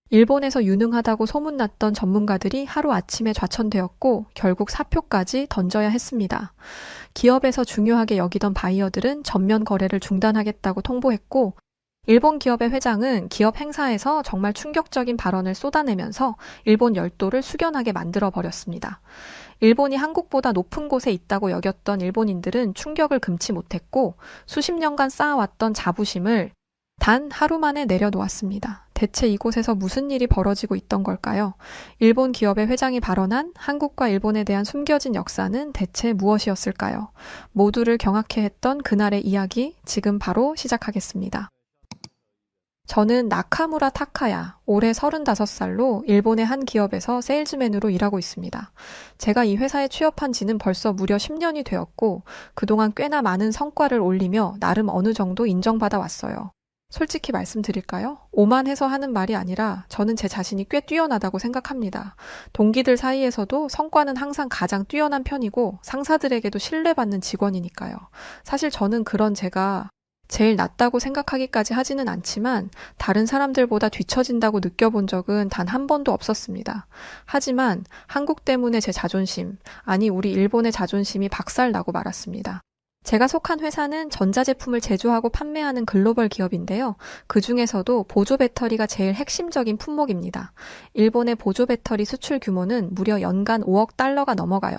일본에서 유능하다고 소문났던 전문가들이 하루아침에 좌천되었고 결국 사표까지 던져야 했습니다. 기업에서 중요하게 여기던 바이어들은 전면 거래를 중단하겠다고 통보했고 일본 기업의 회장은 기업 행사에서 정말 충격적인 발언을 쏟아내면서 일본 열도를 숙연하게 만들어 버렸습니다. 일본이 한국보다 높은 곳에 있다고 여겼던 일본인들은 충격을 금치 못했고 수십 년간 쌓아왔던 자부심을 단 하루 만에 내려놓았습니다. 대체 이곳에서 무슨 일이 벌어지고 있던 걸까요? 일본 기업의 회장이 발언한 한국과 일본에 대한 숨겨진 역사는 대체 무엇이었을까요? 모두를 경악해 했던 그날의 이야기 지금 바로 시작하겠습니다. 저는 나카무라 타카야, 올해 35살로 일본의 한 기업에서 세일즈맨으로 일하고 있습니다. 제가 이 회사에 취업한 지는 벌써 무려 10년이 되었고 그동안 꽤나 많은 성과를 올리며 나름 어느 정도 인정받아 왔어요. 솔직히 말씀드릴까요? 오만해서 하는 말이 아니라 저는 제 자신이 꽤 뛰어나다고 생각합니다. 동기들 사이에서도 성과는 항상 가장 뛰어난 편이고 상사들에게도 신뢰받는 직원이니까요. 사실 저는 그런 제가 제일 낫다고 생각하기까지 하지는 않지만 다른 사람들보다 뒤처진다고 느껴본 적은 단 한 번도 없었습니다. 하지만 한국 때문에 제 자존심, 아니 우리 일본의 자존심이 박살나고 말았습니다. 제가 속한 회사는 전자제품을 제조하고 판매하는 글로벌 기업인데요. 그 중에서도 보조 배터리가 제일 핵심적인 품목입니다. 일본의 보조 배터리 수출 규모는 무려 연간 5억 달러가 넘어가요.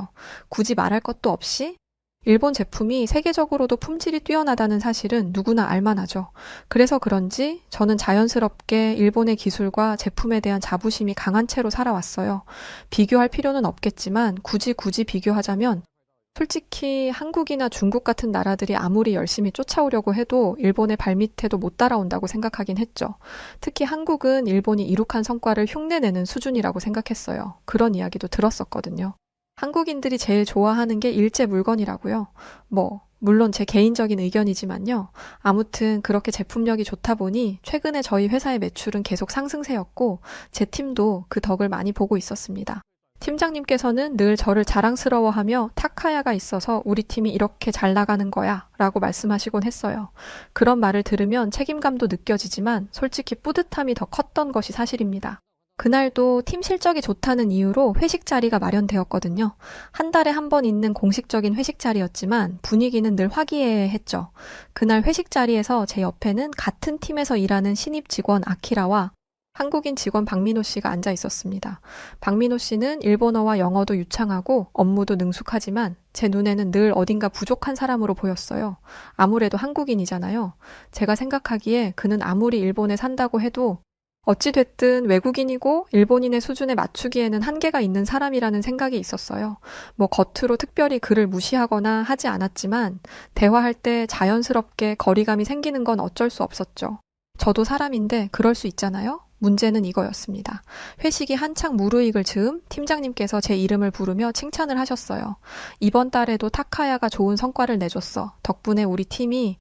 굳이 말할 것도 없이 일본 제품이 세계적으로도 품질이 뛰어나다는 사실은 누구나 알만하죠. 그래서 그런지 저는 자연스럽게 일본의 기술과 제품에 대한 자부심이 강한 채로 살아왔어요. 비교할 필요는 없겠지만 굳이 비교하자면 솔직히 한국이나 중국 같은 나라들이 아무리 열심히 쫓아오려고 해도 일본의 발밑에도 못 따라온다고 생각하긴 했죠. 특히 한국은 일본이 이룩한 성과를 흉내내는 수준이라고 생각했어요. 그런 이야기도 들었었거든요. 한국인들이 제일 좋아하는 게 일제 물건이라고요. 물론 제 개인적인 의견이지만요. 아무튼 그렇게 제품력이 좋다 보니 최근에 저희 회사의 매출은 계속 상승세였고 제 팀도 그 덕을 많이 보고 있었습니다. 팀장님께서는 늘 저를 자랑스러워하며 타카야가 있어서 우리 팀이 이렇게 잘 나가는 거야 라고 말씀하시곤 했어요. 그런 말을 들으면 책임감도 느껴지지만 솔직히 뿌듯함이 더 컸던 것이 사실입니다. 그날도 팀 실적이 좋다는 이유로 회식 자리가 마련되었거든요. 한 달에 한 번 있는 공식적인 회식 자리였지만 분위기는 늘 화기애애했죠. 그날 회식 자리에서 제 옆에는 같은 팀에서 일하는 신입 직원 아키라와 한국인 직원 박민호 씨가 앉아 있었습니다. 박민호 씨는 일본어와 영어도 유창하고 업무도 능숙하지만 제 눈에는 늘 어딘가 부족한 사람으로 보였어요. 아무래도 한국인이잖아요. 제가 생각하기에 그는 아무리 일본에 산다고 해도 어찌됐든 외국인이고 일본인의 수준에 맞추기에는 한계가 있는 사람이라는 생각이 있었어요. 겉으로 특별히 그를 무시하거나 하지 않았지만 대화할 때 자연스럽게 거리감이 생기는 건 어쩔 수 없었죠. 저도 사람인데 그럴 수 있잖아요? 문제는 이거였습니다. 회식이 한창 무르익을 즈음 팀장님께서 제 이름을 부르며 칭찬을 하셨어요. 이번 달에도 타카야가 좋은 성과를 내줬어. 덕분에 우리 팀이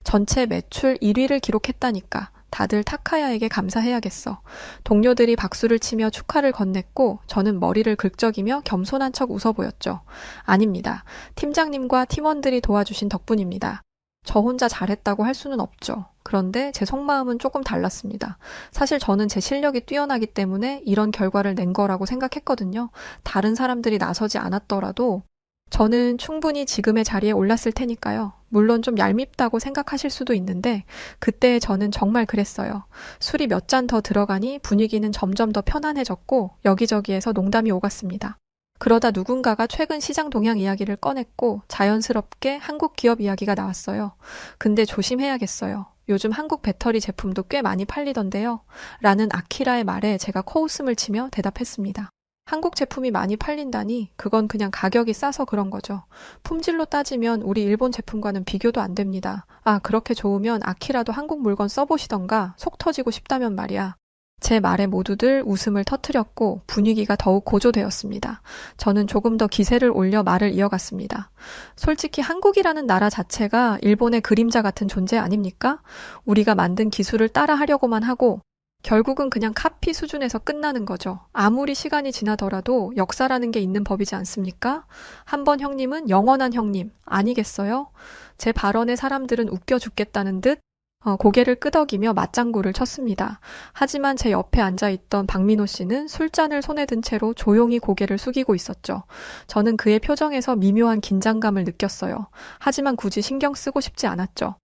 전체 매출 1위를 기록했다니까. 다들 타카야에게 감사해야겠어. 동료들이 박수를 치며 축하를 건넸고 저는 머리를 긁적이며 겸손한 척 웃어 보였죠. 아닙니다. 팀장님과 팀원들이 도와주신 덕분입니다. 저 혼자 잘했다고 할 수는 없죠. 그런데 제 속마음은 조금 달랐습니다. 사실 저는 제 실력이 뛰어나기 때문에 이런 결과를 낸 거라고 생각했거든요. 다른 사람들이 나서지 않았더라도 저는 충분히 지금의 자리에 올랐을 테니까요. 물론 좀 얄밉다고 생각하실 수도 있는데 그때 저는 정말 그랬어요. 술이 몇 잔 더 들어가니 분위기는 점점 더 편안해졌고 여기저기에서 농담이 오갔습니다. 그러다 누군가가 최근 시장 동향 이야기를 꺼냈고 자연스럽게 한국 기업 이야기가 나왔어요. 근데 조심해야겠어요. 요즘 한국 배터리 제품도 꽤 많이 팔리던데요. 라는 아키라의 말에 제가 코웃음을 치며 대답했습니다. 한국 제품이 많이 팔린다니 그건 그냥 가격이 싸서 그런 거죠. 품질로 따지면 우리 일본 제품과는 비교도 안 됩니다. 그렇게 좋으면 아키라도 한국 물건 써보시던가 속 터지고 싶다면 말이야. 제 말에 모두들 웃음을 터뜨렸고 분위기가 더욱 고조되었습니다. 저는 조금 더 기세를 올려 말을 이어갔습니다. 솔직히 한국이라는 나라 자체가 일본의 그림자 같은 존재 아닙니까? 우리가 만든 기술을 따라하려고만 하고 결국은 그냥 카피 수준에서 끝나는 거죠. 아무리 시간이 지나더라도 역사라는 게 있는 법이지 않습니까? 한 번 형님은 영원한 형님 아니겠어요? 제 발언에 사람들은 웃겨 죽겠다는 듯 고개를 끄덕이며 맞장구를 쳤습니다. 하지만 제 옆에 앉아있던 박민호 씨는 술잔을 손에 든 채로 조용히 고개를 숙이고 있었죠. 저는 그의 표정에서 미묘한 긴장감을 느꼈어요. 하지만 굳이 신경 쓰고 싶지 않았죠.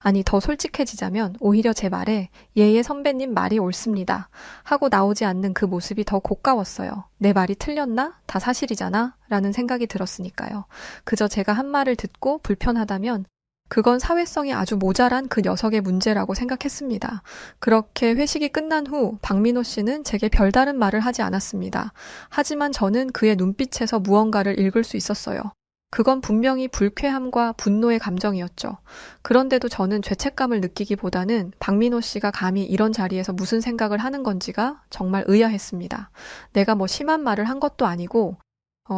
아니, 더 솔직해지자면 오히려 제 말에 예예 선배님 말이 옳습니다 하고 나오지 않는 그 모습이 더 고가웠어요. 내 말이 틀렸나? 다 사실이잖아? 라는 생각이 들었으니까요. 그저 제가 한 말을 듣고 불편하다면 그건 사회성이 아주 모자란 그 녀석의 문제라고 생각했습니다. 그렇게 회식이 끝난 후 박민호 씨는 제게 별다른 말을 하지 않았습니다. 하지만 저는 그의 눈빛에서 무언가를 읽을 수 있었어요. 그건 분명히 불쾌함과 분노의 감정이었죠. 그런데도 저는 죄책감을 느끼기보다는 박민호 씨가 감히 이런 자리에서 무슨 생각을 하는 건지가 정말 의아했습니다. 내가 뭐 심한 말을 한 것도 아니고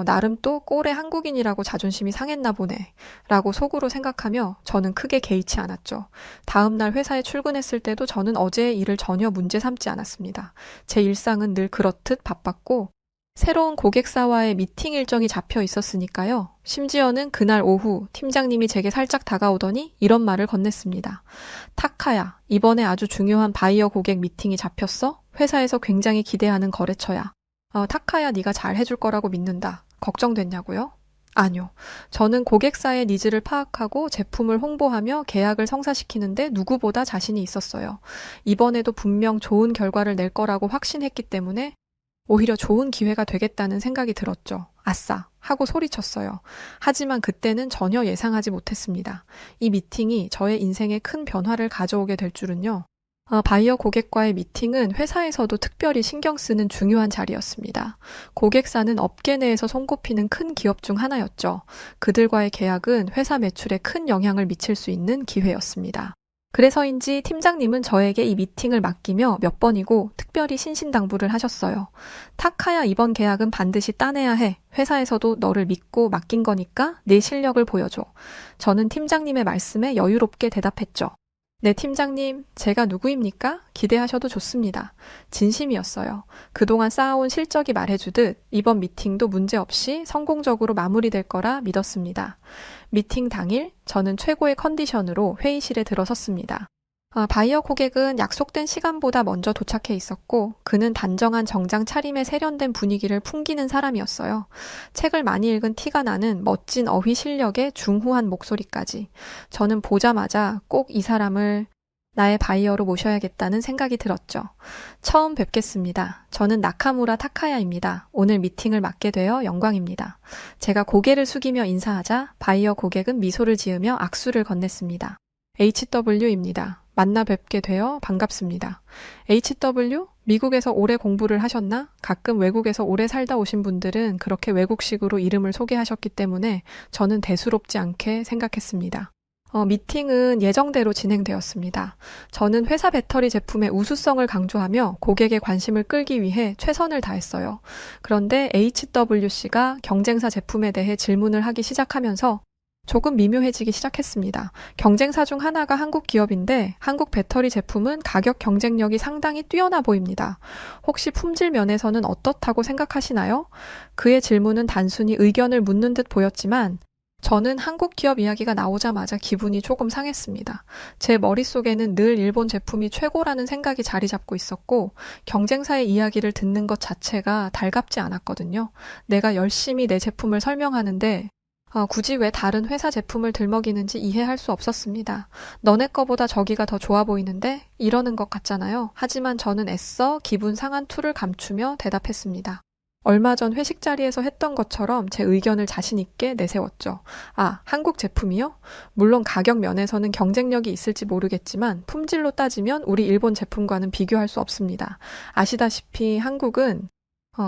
나름 또 꼴의 한국인이라고 자존심이 상했나 보네 라고 속으로 생각하며 저는 크게 개의치 않았죠. 다음 날 회사에 출근했을 때도 저는 어제의 일을 전혀 문제 삼지 않았습니다. 제 일상은 늘 그렇듯 바빴고 새로운 고객사와의 미팅 일정이 잡혀 있었으니까요. 심지어는 그날 오후 팀장님이 제게 살짝 다가오더니 이런 말을 건넸습니다. 타카야, 이번에 아주 중요한 바이어 고객 미팅이 잡혔어? 회사에서 굉장히 기대하는 거래처야. 타카야, 네가 잘 해줄 거라고 믿는다. 걱정됐냐고요? 아니요. 저는 고객사의 니즈를 파악하고 제품을 홍보하며 계약을 성사시키는데 누구보다 자신이 있었어요. 이번에도 분명 좋은 결과를 낼 거라고 확신했기 때문에 오히려 좋은 기회가 되겠다는 생각이 들었죠. 아싸! 하고 소리쳤어요. 하지만 그때는 전혀 예상하지 못했습니다. 이 미팅이 저의 인생에 큰 변화를 가져오게 될 줄은요. 바이어 고객과의 미팅은 회사에서도 특별히 신경 쓰는 중요한 자리였습니다. 고객사는 업계 내에서 손꼽히는 큰 기업 중 하나였죠. 그들과의 계약은 회사 매출에 큰 영향을 미칠 수 있는 기회였습니다. 그래서인지 팀장님은 저에게 이 미팅을 맡기며 몇 번이고 특별히 신신당부를 하셨어요. 타카야, 이번 계약은 반드시 따내야 해. 회사에서도 너를 믿고 맡긴 거니까 네 실력을 보여줘. 저는 팀장님의 말씀에 여유롭게 대답했죠. 네, 팀장님, 제가 누구입니까? 기대하셔도 좋습니다. 진심이었어요. 그동안 쌓아온 실적이 말해주듯 이번 미팅도 문제없이 성공적으로 마무리될 거라 믿었습니다. 미팅 당일, 저는 최고의 컨디션으로 회의실에 들어섰습니다. 바이어 고객은 약속된 시간보다 먼저 도착해 있었고 그는 단정한 정장 차림에 세련된 분위기를 풍기는 사람이었어요. 책을 많이 읽은 티가 나는 멋진 어휘 실력에 중후한 목소리까지. 저는 보자마자 꼭 이 사람을 나의 바이어로 모셔야겠다는 생각이 들었죠. 처음 뵙겠습니다. 저는 나카무라 타카야입니다. 오늘 미팅을 맡게 되어 영광입니다. 제가 고개를 숙이며 인사하자 바이어 고객은 미소를 지으며 악수를 건넸습니다. HW입니다. 만나 뵙게 되어 반갑습니다. HW? 미국에서 오래 공부를 하셨나? 가끔 외국에서 오래 살다 오신 분들은 그렇게 외국식으로 이름을 소개하셨기 때문에 저는 대수롭지 않게 생각했습니다. 미팅은 예정대로 진행되었습니다. 저는 회사 배터리 제품의 우수성을 강조하며 고객의 관심을 끌기 위해 최선을 다했어요. 그런데 HWC가 경쟁사 제품에 대해 질문을 하기 시작하면서 조금 미묘해지기 시작했습니다. 경쟁사 중 하나가 한국 기업인데 한국 배터리 제품은 가격 경쟁력이 상당히 뛰어나 보입니다. 혹시 품질 면에서는 어떻다고 생각하시나요? 그의 질문은 단순히 의견을 묻는 듯 보였지만 저는 한국 기업 이야기가 나오자마자 기분이 조금 상했습니다. 제 머릿속에는 늘 일본 제품이 최고라는 생각이 자리 잡고 있었고 경쟁사의 이야기를 듣는 것 자체가 달갑지 않았거든요. 내가 열심히 내 제품을 설명하는데 굳이 왜 다른 회사 제품을 들먹이는지 이해할 수 없었습니다. 너네 거보다 저기가 더 좋아 보이는데? 이러는 것 같잖아요. 하지만 저는 애써 기분 상한 투를 감추며 대답했습니다. 얼마 전 회식 자리에서 했던 것처럼 제 의견을 자신 있게 내세웠죠. 한국 제품이요? 물론 가격 면에서는 경쟁력이 있을지 모르겠지만 품질로 따지면 우리 일본 제품과는 비교할 수 없습니다. 아시다시피 한국은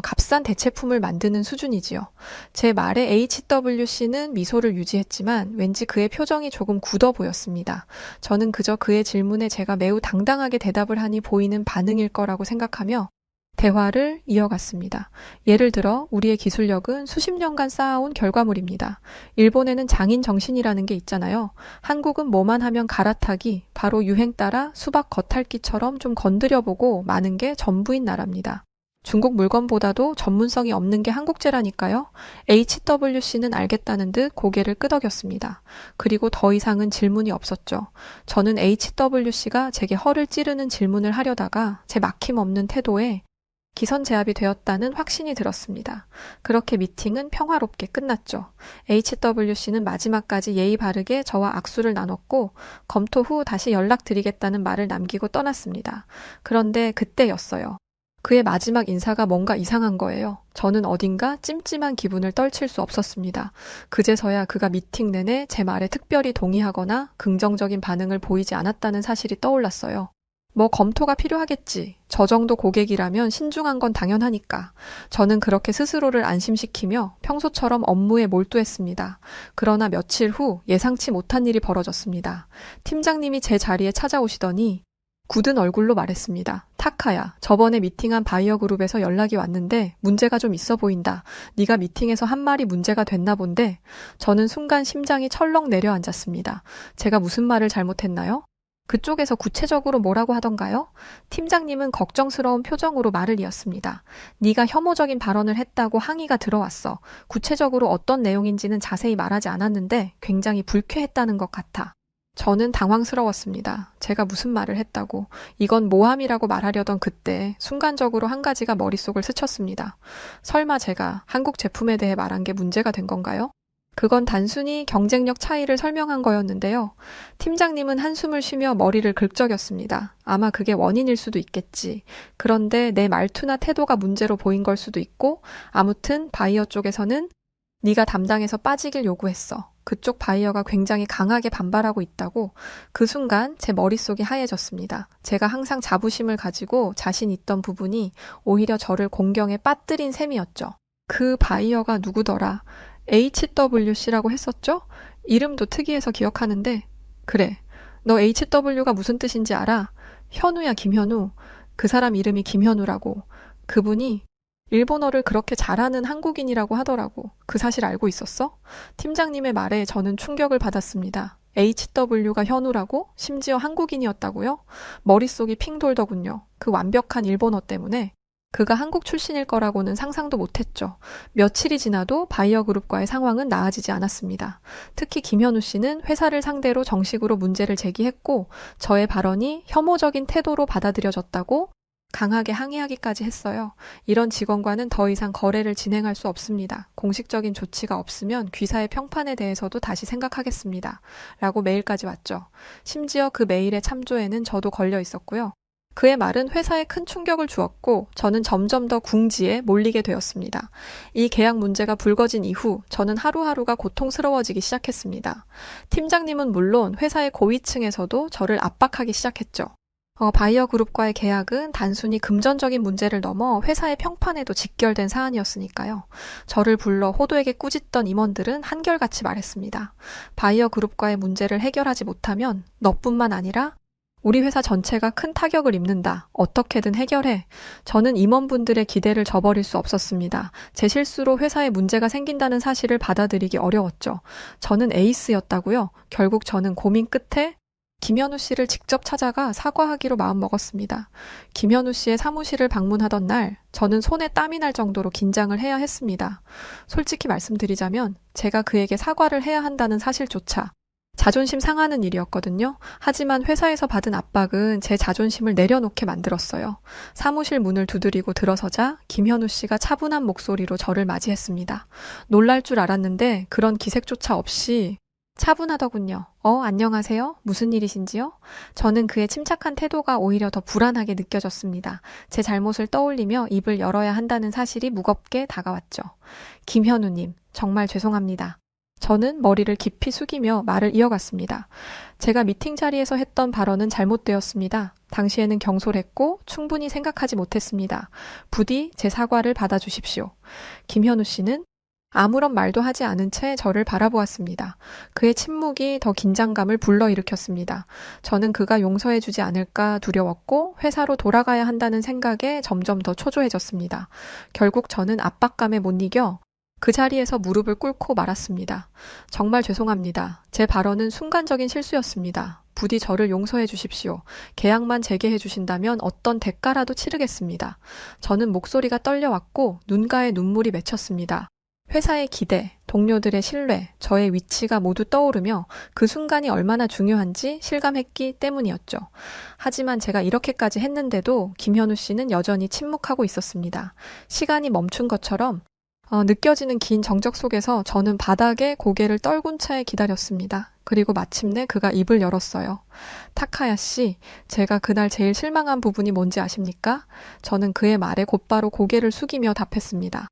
값싼 대체품을 만드는 수준이지요. 제 말에 HWC는 미소를 유지했지만 왠지 그의 표정이 조금 굳어 보였습니다. 저는 그저 그의 질문에 제가 매우 당당하게 대답을 하니 보이는 반응일 거라고 생각하며 대화를 이어갔습니다. 예를 들어 우리의 기술력은 수십 년간 쌓아온 결과물입니다. 일본에는 장인 정신이라는 게 있잖아요. 한국은 뭐만 하면 갈아타기, 바로 유행 따라 수박 겉핥기처럼 좀 건드려보고 마는 게 전부인 나라입니다. 중국 물건보다도 전문성이 없는 게 한국제라니까요. HWC는 알겠다는 듯 고개를 끄덕였습니다. 그리고 더 이상은 질문이 없었죠. 저는 HWC가 제게 허를 찌르는 질문을 하려다가 제 막힘없는 태도에 기선제압이 되었다는 확신이 들었습니다. 그렇게 미팅은 평화롭게 끝났죠. HWC는 마지막까지 예의 바르게 저와 악수를 나눴고 검토 후 다시 연락드리겠다는 말을 남기고 떠났습니다. 그런데 그때였어요. 그의 마지막 인사가 뭔가 이상한 거예요. 저는 어딘가 찜찜한 기분을 떨칠 수 없었습니다. 그제서야 그가 미팅 내내 제 말에 특별히 동의하거나 긍정적인 반응을 보이지 않았다는 사실이 떠올랐어요. 뭐 검토가 필요하겠지. 저 정도 고객이라면 신중한 건 당연하니까. 저는 그렇게 스스로를 안심시키며 평소처럼 업무에 몰두했습니다. 그러나 며칠 후 예상치 못한 일이 벌어졌습니다. 팀장님이 제 자리에 찾아오시더니 굳은 얼굴로 말했습니다. 타카야, 저번에 미팅한 바이어 그룹에서 연락이 왔는데 문제가 좀 있어 보인다. 네가 미팅에서 한 말이 문제가 됐나 본데. 저는 순간 심장이 철렁 내려앉았습니다. 제가 무슨 말을 잘못했나요? 그쪽에서 구체적으로 뭐라고 하던가요? 팀장님은 걱정스러운 표정으로 말을 이었습니다. 네가 혐오적인 발언을 했다고 항의가 들어왔어. 구체적으로 어떤 내용인지는 자세히 말하지 않았는데 굉장히 불쾌했다는 것 같아. 저는 당황스러웠습니다. 제가 무슨 말을 했다고. 이건 모함이라고 말하려던 그때 순간적으로 한 가지가 머릿속을 스쳤습니다. 설마 제가 한국 제품에 대해 말한 게 문제가 된 건가요? 그건 단순히 경쟁력 차이를 설명한 거였는데요. 팀장님은 한숨을 쉬며 머리를 긁적였습니다. 아마 그게 원인일 수도 있겠지. 그런데 내 말투나 태도가 문제로 보인 걸 수도 있고, 아무튼 바이어 쪽에서는 네가 담당해서 빠지길 요구했어. 그쪽 바이어가 굉장히 강하게 반발하고 있다고. 그 순간 제 머릿속이 하얘졌습니다. 제가 항상 자부심을 가지고 자신 있던 부분이 오히려 저를 공경에 빠뜨린 셈이었죠. 그 바이어가 누구더라? HWC라고 했었죠? 이름도 특이해서 기억하는데. 그래, 너 HW가 무슨 뜻인지 알아? 현우야, 김현우. 그 사람 이름이 김현우라고. 그분이 일본어를 그렇게 잘하는 한국인이라고 하더라고. 그 사실 알고 있었어? 팀장님의 말에 저는 충격을 받았습니다. HW가 현우라고? 심지어 한국인이었다고요? 머릿속이 핑 돌더군요. 그 완벽한 일본어 때문에. 그가 한국 출신일 거라고는 상상도 못했죠. 며칠이 지나도 바이어 그룹과의 상황은 나아지지 않았습니다. 특히 김현우 씨는 회사를 상대로 정식으로 문제를 제기했고 저의 발언이 혐오적인 태도로 받아들여졌다고 강하게 항의하기까지 했어요. 이런 직원과는 더 이상 거래를 진행할 수 없습니다. 공식적인 조치가 없으면 귀사의 평판에 대해서도 다시 생각하겠습니다. 라고 메일까지 왔죠. 심지어 그 메일의 참조에는 저도 걸려 있었고요. 그의 말은 회사에 큰 충격을 주었고 저는 점점 더 궁지에 몰리게 되었습니다. 이 계약 문제가 불거진 이후 저는 하루하루가 고통스러워지기 시작했습니다. 팀장님은 물론 회사의 고위층에서도 저를 압박하기 시작했죠. 바이어 그룹과의 계약은 단순히 금전적인 문제를 넘어 회사의 평판에도 직결된 사안이었으니까요. 저를 불러 호도에게 꾸짖던 임원들은 한결같이 말했습니다. 바이어 그룹과의 문제를 해결하지 못하면 너뿐만 아니라 우리 회사 전체가 큰 타격을 입는다. 어떻게든 해결해. 저는 임원분들의 기대를 저버릴 수 없었습니다. 제 실수로 회사에 문제가 생긴다는 사실을 받아들이기 어려웠죠. 저는 에이스였다고요. 결국 저는 고민 끝에 김현우 씨를 직접 찾아가 사과하기로 마음먹었습니다. 김현우 씨의 사무실을 방문하던 날, 저는 손에 땀이 날 정도로 긴장을 해야 했습니다. 솔직히 말씀드리자면 제가 그에게 사과를 해야 한다는 사실조차 자존심 상하는 일이었거든요. 하지만 회사에서 받은 압박은 제 자존심을 내려놓게 만들었어요. 사무실 문을 두드리고 들어서자 김현우 씨가 차분한 목소리로 저를 맞이했습니다. 놀랄 줄 알았는데 그런 기색조차 없이 차분하더군요. 안녕하세요. 무슨 일이신지요? 저는 그의 침착한 태도가 오히려 더 불안하게 느껴졌습니다. 제 잘못을 떠올리며 입을 열어야 한다는 사실이 무겁게 다가왔죠. 김현우님, 정말 죄송합니다. 저는 머리를 깊이 숙이며 말을 이어갔습니다. 제가 미팅 자리에서 했던 발언은 잘못되었습니다. 당시에는 경솔했고 충분히 생각하지 못했습니다. 부디 제 사과를 받아주십시오. 김현우 씨는 아무런 말도 하지 않은 채 저를 바라보았습니다. 그의 침묵이 더 긴장감을 불러일으켰습니다. 저는 그가 용서해주지 않을까 두려웠고 회사로 돌아가야 한다는 생각에 점점 더 초조해졌습니다. 결국 저는 압박감에 못 이겨 그 자리에서 무릎을 꿇고 말았습니다. 정말 죄송합니다. 제 발언은 순간적인 실수였습니다. 부디 저를 용서해 주십시오. 계약만 재개해 주신다면 어떤 대가라도 치르겠습니다. 저는 목소리가 떨려왔고 눈가에 눈물이 맺혔습니다. 회사의 기대, 동료들의 신뢰, 저의 위치가 모두 떠오르며 그 순간이 얼마나 중요한지 실감했기 때문이었죠. 하지만 제가 이렇게까지 했는데도 김현우 씨는 여전히 침묵하고 있었습니다. 시간이 멈춘 것처럼 느껴지는 긴 정적 속에서 저는 바닥에 고개를 떨군 채 기다렸습니다. 그리고 마침내 그가 입을 열었어요. 타카야 씨, 제가 그날 제일 실망한 부분이 뭔지 아십니까? 저는 그의 말에 곧바로 고개를 숙이며 답했습니다.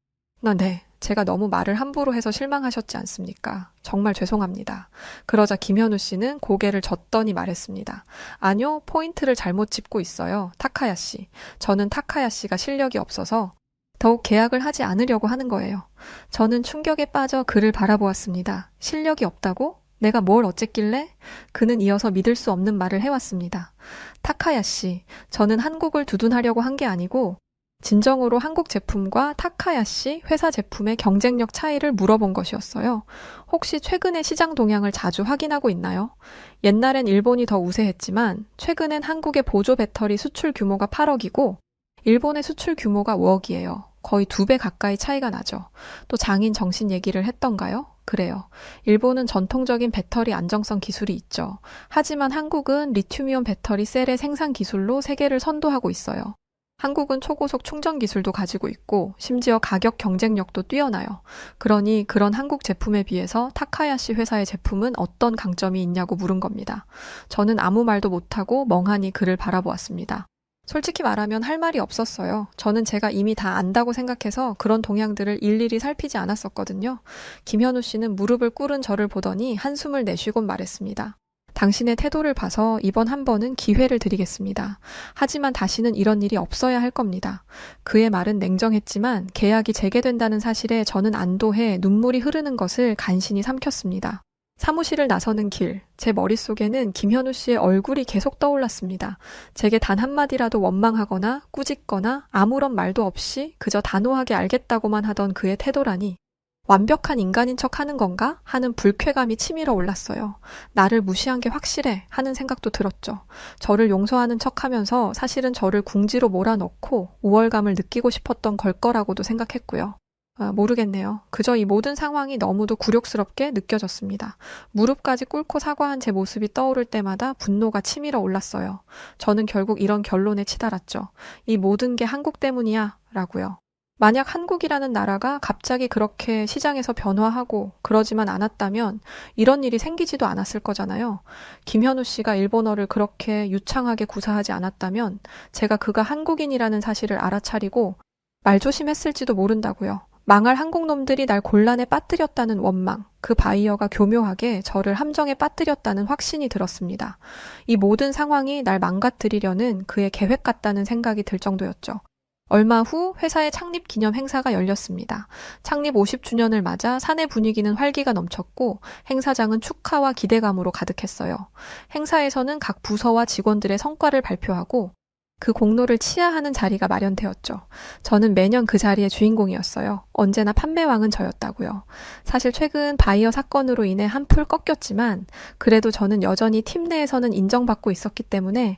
네. 제가 너무 말을 함부로 해서 실망하셨지 않습니까? 정말 죄송합니다. 그러자 김현우 씨는 고개를 젓더니 말했습니다. 아니요, 포인트를 잘못 짚고 있어요. 타카야 씨. 저는 타카야 씨가 실력이 없어서 더욱 계약을 하지 않으려고 하는 거예요. 저는 충격에 빠져 그를 바라보았습니다. 실력이 없다고? 내가 뭘 어쨌길래? 그는 이어서 믿을 수 없는 말을 해왔습니다. 타카야 씨, 저는 한국을 두둔하려고 한 게 아니고 진정으로 한국 제품과 타카야시 회사 제품의 경쟁력 차이를 물어본 것이었어요. 혹시 최근의 시장 동향을 자주 확인하고 있나요? 옛날엔 일본이 더 우세했지만 최근엔 한국의 보조 배터리 수출 규모가 8억이고 일본의 수출 규모가 5억이에요. 거의 2배 가까이 차이가 나죠. 또 장인 정신 얘기를 했던가요? 그래요. 일본은 전통적인 배터리 안정성 기술이 있죠. 하지만 한국은 리튬이온 배터리 셀의 생산 기술로 세계를 선도하고 있어요. 한국은 초고속 충전 기술도 가지고 있고 심지어 가격 경쟁력도 뛰어나요. 그러니 그런 한국 제품에 비해서 타카야시 회사의 제품은 어떤 강점이 있냐고 물은 겁니다. 저는 아무 말도 못하고 멍하니 그를 바라보았습니다. 솔직히 말하면 할 말이 없었어요. 저는 제가 이미 다 안다고 생각해서 그런 동향들을 일일이 살피지 않았었거든요. 김현우 씨는 무릎을 꿇은 저를 보더니 한숨을 내쉬곤 말했습니다. 당신의 태도를 봐서 이번 한 번은 기회를 드리겠습니다. 하지만 다시는 이런 일이 없어야 할 겁니다. 그의 말은 냉정했지만 계약이 재개된다는 사실에 저는 안도해 눈물이 흐르는 것을 간신히 삼켰습니다. 사무실을 나서는 길, 제 머릿속에는 김현우 씨의 얼굴이 계속 떠올랐습니다. 제게 단 한마디라도 원망하거나 꾸짖거나 아무런 말도 없이 그저 단호하게 알겠다고만 하던 그의 태도라니 완벽한 인간인 척 하는 건가? 하는 불쾌감이 치밀어 올랐어요. 나를 무시한 게 확실해 하는 생각도 들었죠. 저를 용서하는 척 하면서 사실은 저를 궁지로 몰아넣고 우월감을 느끼고 싶었던 걸 거라고도 생각했고요. 모르겠네요. 그저 이 모든 상황이 너무도 굴욕스럽게 느껴졌습니다. 무릎까지 꿇고 사과한 제 모습이 떠오를 때마다 분노가 치밀어 올랐어요. 저는 결국 이런 결론에 치달았죠. 이 모든 게 한국 때문이야 라고요. 만약 한국이라는 나라가 갑자기 그렇게 시장에서 변화하고 그러지만 않았다면 이런 일이 생기지도 않았을 거잖아요. 김현우 씨가 일본어를 그렇게 유창하게 구사하지 않았다면 제가 그가 한국인이라는 사실을 알아차리고 말조심했을지도 모른다고요. 망할 한국놈들이 날 곤란에 빠뜨렸다는 원망, 그 바이어가 교묘하게 저를 함정에 빠뜨렸다는 확신이 들었습니다. 이 모든 상황이 날 망가뜨리려는 그의 계획 같다는 생각이 들 정도였죠. 얼마 후 회사의 창립 기념 행사가 열렸습니다. 창립 50주년을 맞아 사내 분위기는 활기가 넘쳤고 행사장은 축하와 기대감으로 가득했어요. 행사에서는 각 부서와 직원들의 성과를 발표하고 그 공로를 치하하는 자리가 마련되었죠. 저는 매년 그 자리의 주인공이었어요. 언제나 판매왕은 저였다고요. 사실 최근 바이어 사건으로 인해 한풀 꺾였지만 그래도 저는 여전히 팀 내에서는 인정받고 있었기 때문에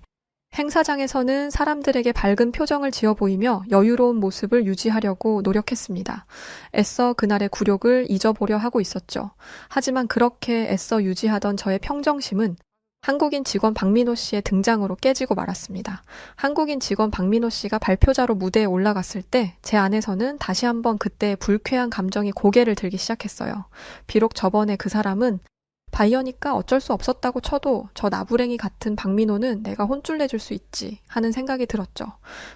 행사장에서는 사람들에게 밝은 표정을 지어 보이며 여유로운 모습을 유지하려고 노력했습니다. 애써 그날의 굴욕을 잊어보려 하고 있었죠. 하지만 그렇게 애써 유지하던 저의 평정심은 한국인 직원 박민호 씨의 등장으로 깨지고 말았습니다. 한국인 직원 박민호 씨가 발표자로 무대에 올라갔을 때 제 안에서는 다시 한번 그때의 불쾌한 감정이 고개를 들기 시작했어요. 비록 저번에 그 사람은 바이어니까 어쩔 수 없었다고 쳐도 저 나부랭이 같은 박민호는 내가 혼쭐 내줄 수 있지 하는 생각이 들었죠.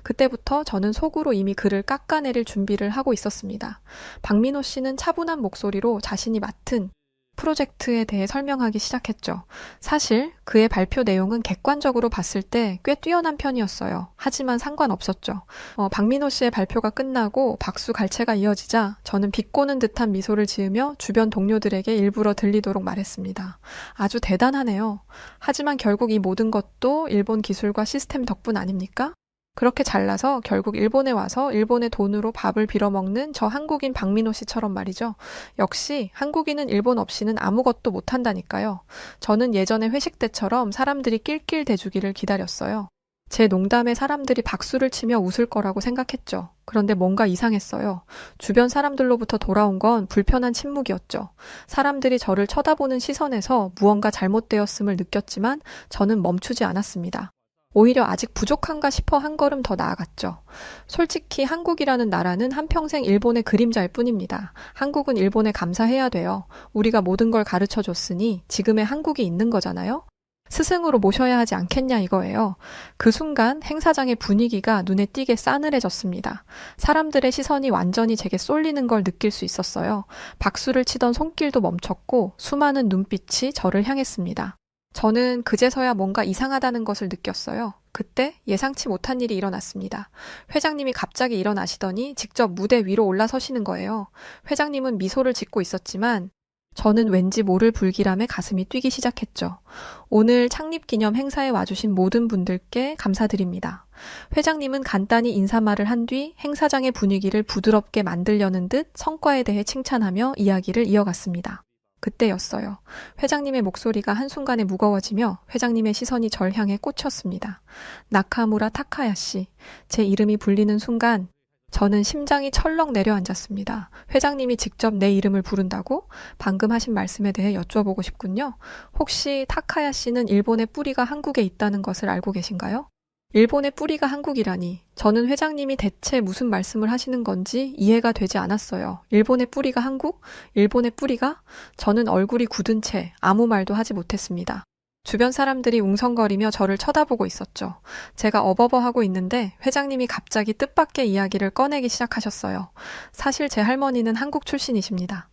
그때부터 저는 속으로 이미 그를 깎아내릴 준비를 하고 있었습니다. 박민호 씨는 차분한 목소리로 자신이 맡은 프로젝트에 대해 설명하기 시작했죠. 사실 그의 발표 내용은 객관적으로 봤을 때 꽤 뛰어난 편이었어요. 하지만 상관없었죠. 박민호 씨의 발표가 끝나고 박수 갈채가 이어지자 저는 비꼬는 듯한 미소를 지으며 주변 동료들에게 일부러 들리도록 말했습니다. 아주 대단하네요. 하지만 결국 이 모든 것도 일본 기술과 시스템 덕분 아닙니까? 그렇게 잘나서 결국 일본에 와서 일본의 돈으로 밥을 빌어먹는 저 한국인 박민호 씨처럼 말이죠. 역시 한국인은 일본 없이는 아무것도 못한다니까요. 저는 예전에 회식 때처럼 사람들이 낄낄 대주기를 기다렸어요. 제 농담에 사람들이 박수를 치며 웃을 거라고 생각했죠. 그런데 뭔가 이상했어요. 주변 사람들로부터 돌아온 건 불편한 침묵이었죠. 사람들이 저를 쳐다보는 시선에서 무언가 잘못되었음을 느꼈지만 저는 멈추지 않았습니다. 오히려 아직 부족한가 싶어 한 걸음 더 나아갔죠. 솔직히 한국이라는 나라는 한평생 일본의 그림자일 뿐입니다. 한국은 일본에 감사해야 돼요. 우리가 모든 걸 가르쳐 줬으니 지금의 한국이 있는 거잖아요. 스승으로 모셔야 하지 않겠냐 이거예요. 그 순간 행사장의 분위기가 눈에 띄게 싸늘해졌습니다. 사람들의 시선이 완전히 제게 쏠리는 걸 느낄 수 있었어요. 박수를 치던 손길도 멈췄고 수많은 눈빛이 저를 향했습니다. 저는 그제서야 뭔가 이상하다는 것을 느꼈어요. 그때 예상치 못한 일이 일어났습니다. 회장님이 갑자기 일어나시더니 직접 무대 위로 올라서시는 거예요. 회장님은 미소를 짓고 있었지만 저는 왠지 모를 불길함에 가슴이 뛰기 시작했죠. 오늘 창립기념 행사에 와주신 모든 분들께 감사드립니다. 회장님은 간단히 인사말을 한 뒤 행사장의 분위기를 부드럽게 만들려는 듯 성과에 대해 칭찬하며 이야기를 이어갔습니다. 그때였어요. 회장님의 목소리가 한순간에 무거워지며 회장님의 시선이 절 향해 꽂혔습니다. 나카무라 타카야시. 제 이름이 불리는 순간 저는 심장이 철렁 내려앉았습니다. 회장님이 직접 내 이름을 부른다고? 방금 하신 말씀에 대해 여쭤보고 싶군요. 혹시 타카야 씨는 일본의 뿌리가 한국에 있다는 것을 알고 계신가요? 일본의 뿌리가 한국이라니. 저는 회장님이 대체 무슨 말씀을 하시는 건지 이해가 되지 않았어요. 일본의 뿌리가 한국? 일본의 뿌리가? 저는 얼굴이 굳은 채 아무 말도 하지 못했습니다. 주변 사람들이 웅성거리며 저를 쳐다보고 있었죠. 제가 어버버하고 있는데 회장님이 갑자기 뜻밖의 이야기를 꺼내기 시작하셨어요. 사실 제 할머니는 한국 출신이십니다.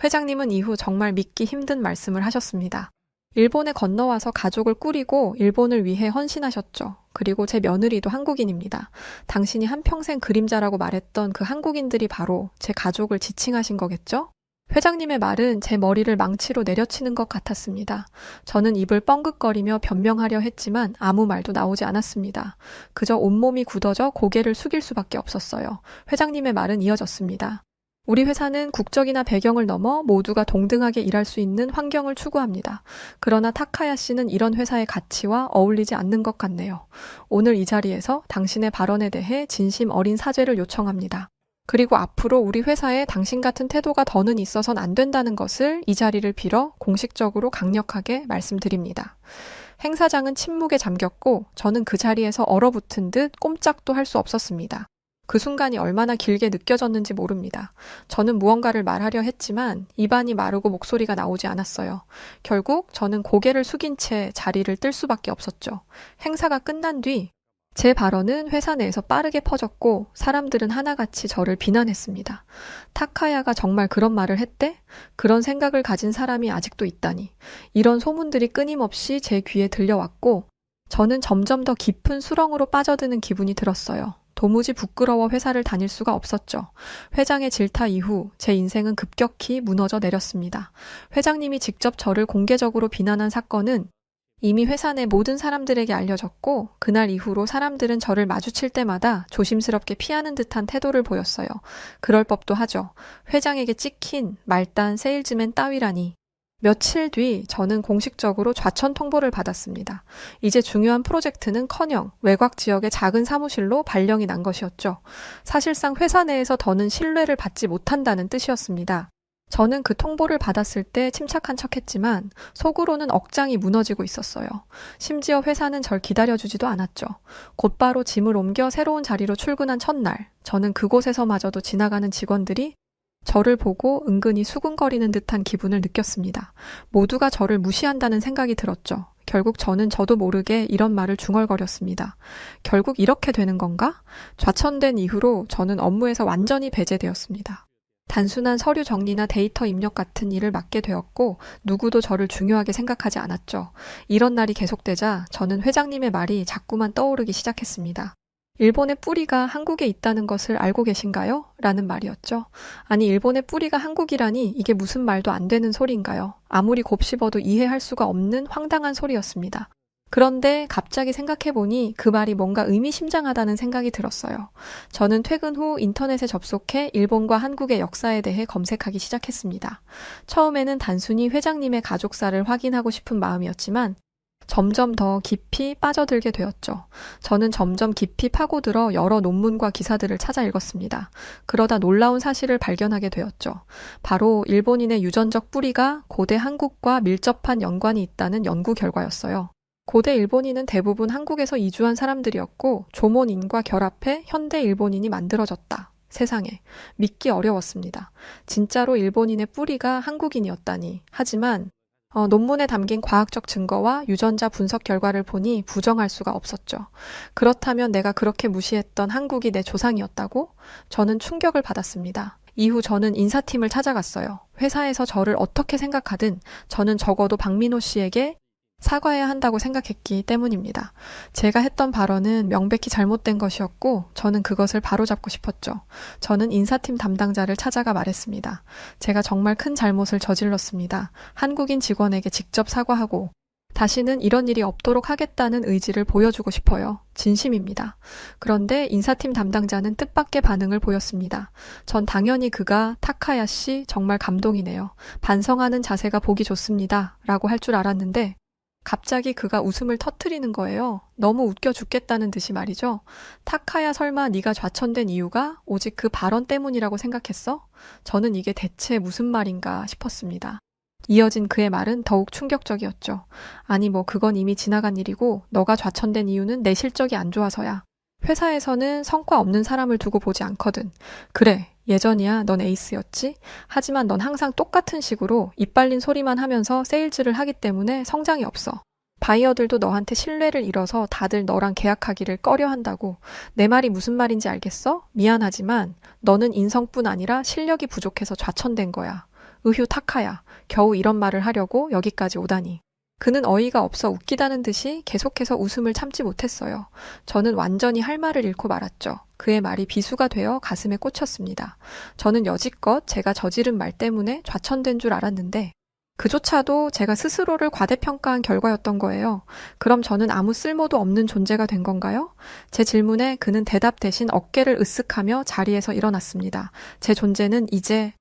회장님은 이후 정말 믿기 힘든 말씀을 하셨습니다. 일본에 건너와서 가족을 꾸리고 일본을 위해 헌신하셨죠. 그리고 제 며느리도 한국인입니다. 당신이 한평생 그림자라고 말했던 그 한국인들이 바로 제 가족을 지칭하신 거겠죠? 회장님의 말은 제 머리를 망치로 내려치는 것 같았습니다. 저는 입을 뻥긋거리며 변명하려 했지만 아무 말도 나오지 않았습니다. 그저 온몸이 굳어져 고개를 숙일 수밖에 없었어요. 회장님의 말은 이어졌습니다. 우리 회사는 국적이나 배경을 넘어 모두가 동등하게 일할 수 있는 환경을 추구합니다. 그러나 타카야 씨는 이런 회사의 가치와 어울리지 않는 것 같네요. 오늘 이 자리에서 당신의 발언에 대해 진심 어린 사죄를 요청합니다. 그리고 앞으로 우리 회사에 당신 같은 태도가 더는 있어선 안 된다는 것을 이 자리를 빌어 공식적으로 강력하게 말씀드립니다. 행사장은 침묵에 잠겼고 저는 그 자리에서 얼어붙은 듯 꼼짝도 할 수 없었습니다. 그 순간이 얼마나 길게 느껴졌는지 모릅니다. 저는 무언가를 말하려 했지만 입안이 마르고 목소리가 나오지 않았어요. 결국 저는 고개를 숙인 채 자리를 뜰 수밖에 없었죠. 행사가 끝난 뒤 제 발언은 회사 내에서 빠르게 퍼졌고 사람들은 하나같이 저를 비난했습니다. 타카야가 정말 그런 말을 했대? 그런 생각을 가진 사람이 아직도 있다니. 이런 소문들이 끊임없이 제 귀에 들려왔고 저는 점점 더 깊은 수렁으로 빠져드는 기분이 들었어요. 도무지 부끄러워 회사를 다닐 수가 없었죠. 회장의 질타 이후 제 인생은 급격히 무너져 내렸습니다. 회장님이 직접 저를 공개적으로 비난한 사건은 이미 회사 내 모든 사람들에게 알려졌고 그날 이후로 사람들은 저를 마주칠 때마다 조심스럽게 피하는 듯한 태도를 보였어요. 그럴 법도 하죠. 회장에게 찍힌 말단 세일즈맨 따위라니. 며칠 뒤 저는 공식적으로 좌천 통보를 받았습니다. 이제 중요한 프로젝트는커녕 외곽 지역의 작은 사무실로 발령이 난 것이었죠. 사실상 회사 내에서 더는 신뢰를 받지 못한다는 뜻이었습니다. 저는 그 통보를 받았을 때 침착한 척했지만 속으로는 억장이 무너지고 있었어요. 심지어 회사는 절 기다려주지도 않았죠. 곧바로 짐을 옮겨 새로운 자리로 출근한 첫날, 저는 그곳에서마저도 지나가는 직원들이 저를 보고 은근히 수군거리는 듯한 기분을 느꼈습니다. 모두가 저를 무시한다는 생각이 들었죠. 결국 저는 저도 모르게 이런 말을 중얼거렸습니다. 결국 이렇게 되는 건가? 좌천된 이후로 저는 업무에서 완전히 배제되었습니다. 단순한 서류 정리나 데이터 입력 같은 일을 맡게 되었고 누구도 저를 중요하게 생각하지 않았죠. 이런 날이 계속되자 저는 회장님의 말이 자꾸만 떠오르기 시작했습니다. 일본의 뿌리가 한국에 있다는 것을 알고 계신가요? 라는 말이었죠. 아니, 일본의 뿌리가 한국이라니 이게 무슨 말도 안 되는 소리인가요? 아무리 곱씹어도 이해할 수가 없는 황당한 소리였습니다. 그런데 갑자기 생각해보니 그 말이 뭔가 의미심장하다는 생각이 들었어요. 저는 퇴근 후 인터넷에 접속해 일본과 한국의 역사에 대해 검색하기 시작했습니다. 처음에는 단순히 회장님의 가족사를 확인하고 싶은 마음이었지만 점점 더 깊이 빠져들게 되었죠. 저는 점점 깊이 파고들어 여러 논문과 기사들을 찾아 읽었습니다. 그러다 놀라운 사실을 발견하게 되었죠. 바로 일본인의 유전적 뿌리가 고대 한국과 밀접한 연관이 있다는 연구 결과였어요. 고대 일본인은 대부분 한국에서 이주한 사람들이었고 조몬인과 결합해 현대 일본인이 만들어졌다. 세상에, 믿기 어려웠습니다. 진짜로 일본인의 뿌리가 한국인이었다니. 하지만 논문에 담긴 과학적 증거와 유전자 분석 결과를 보니 부정할 수가 없었죠. 그렇다면 내가 그렇게 무시했던 한국이 내 조상이었다고? 저는 충격을 받았습니다. 이후 저는 인사팀을 찾아갔어요. 회사에서 저를 어떻게 생각하든 저는 적어도 박민호 씨에게 사과해야 한다고 생각했기 때문입니다. 제가 했던 발언은 명백히 잘못된 것이었고 저는 그것을 바로잡고 싶었죠. 저는 인사팀 담당자를 찾아가 말했습니다. 제가 정말 큰 잘못을 저질렀습니다. 한국인 직원에게 직접 사과하고 다시는 이런 일이 없도록 하겠다는 의지를 보여주고 싶어요. 진심입니다. 그런데 인사팀 담당자는 뜻밖의 반응을 보였습니다. 전 당연히 그가 타카야 씨 정말 감동이네요. 반성하는 자세가 보기 좋습니다. 라고 할 줄 알았는데 갑자기 그가 웃음을 터뜨리는 거예요. 너무 웃겨 죽겠다는 듯이 말이죠. 타카야 설마 네가 좌천된 이유가 오직 그 발언 때문이라고 생각했어? 저는 이게 대체 무슨 말인가 싶었습니다. 이어진 그의 말은 더욱 충격적이었죠. 아니 그건 이미 지나간 일이고 너가 좌천된 이유는 내 실적이 안 좋아서야. 회사에서는 성과 없는 사람을 두고 보지 않거든. 그래, 예전이야 넌 에이스였지? 하지만 넌 항상 똑같은 식으로 입 발린 소리만 하면서 세일즈를 하기 때문에 성장이 없어. 바이어들도 너한테 신뢰를 잃어서 다들 너랑 계약하기를 꺼려한다고. 내 말이 무슨 말인지 알겠어? 미안하지만 너는 인성뿐 아니라 실력이 부족해서 좌천된 거야. 으휴 타카야, 겨우 이런 말을 하려고 여기까지 오다니. 그는 어이가 없어 웃기다는 듯이 계속해서 웃음을 참지 못했어요. 저는 완전히 할 말을 잃고 말았죠. 그의 말이 비수가 되어 가슴에 꽂혔습니다. 저는 여지껏 제가 저지른 말 때문에 좌천된 줄 알았는데 그조차도 제가 스스로를 과대평가한 결과였던 거예요. 그럼 저는 아무 쓸모도 없는 존재가 된 건가요? 제 질문에 그는 대답 대신 어깨를 으쓱하며 자리에서 일어났습니다. 제 존재는 이제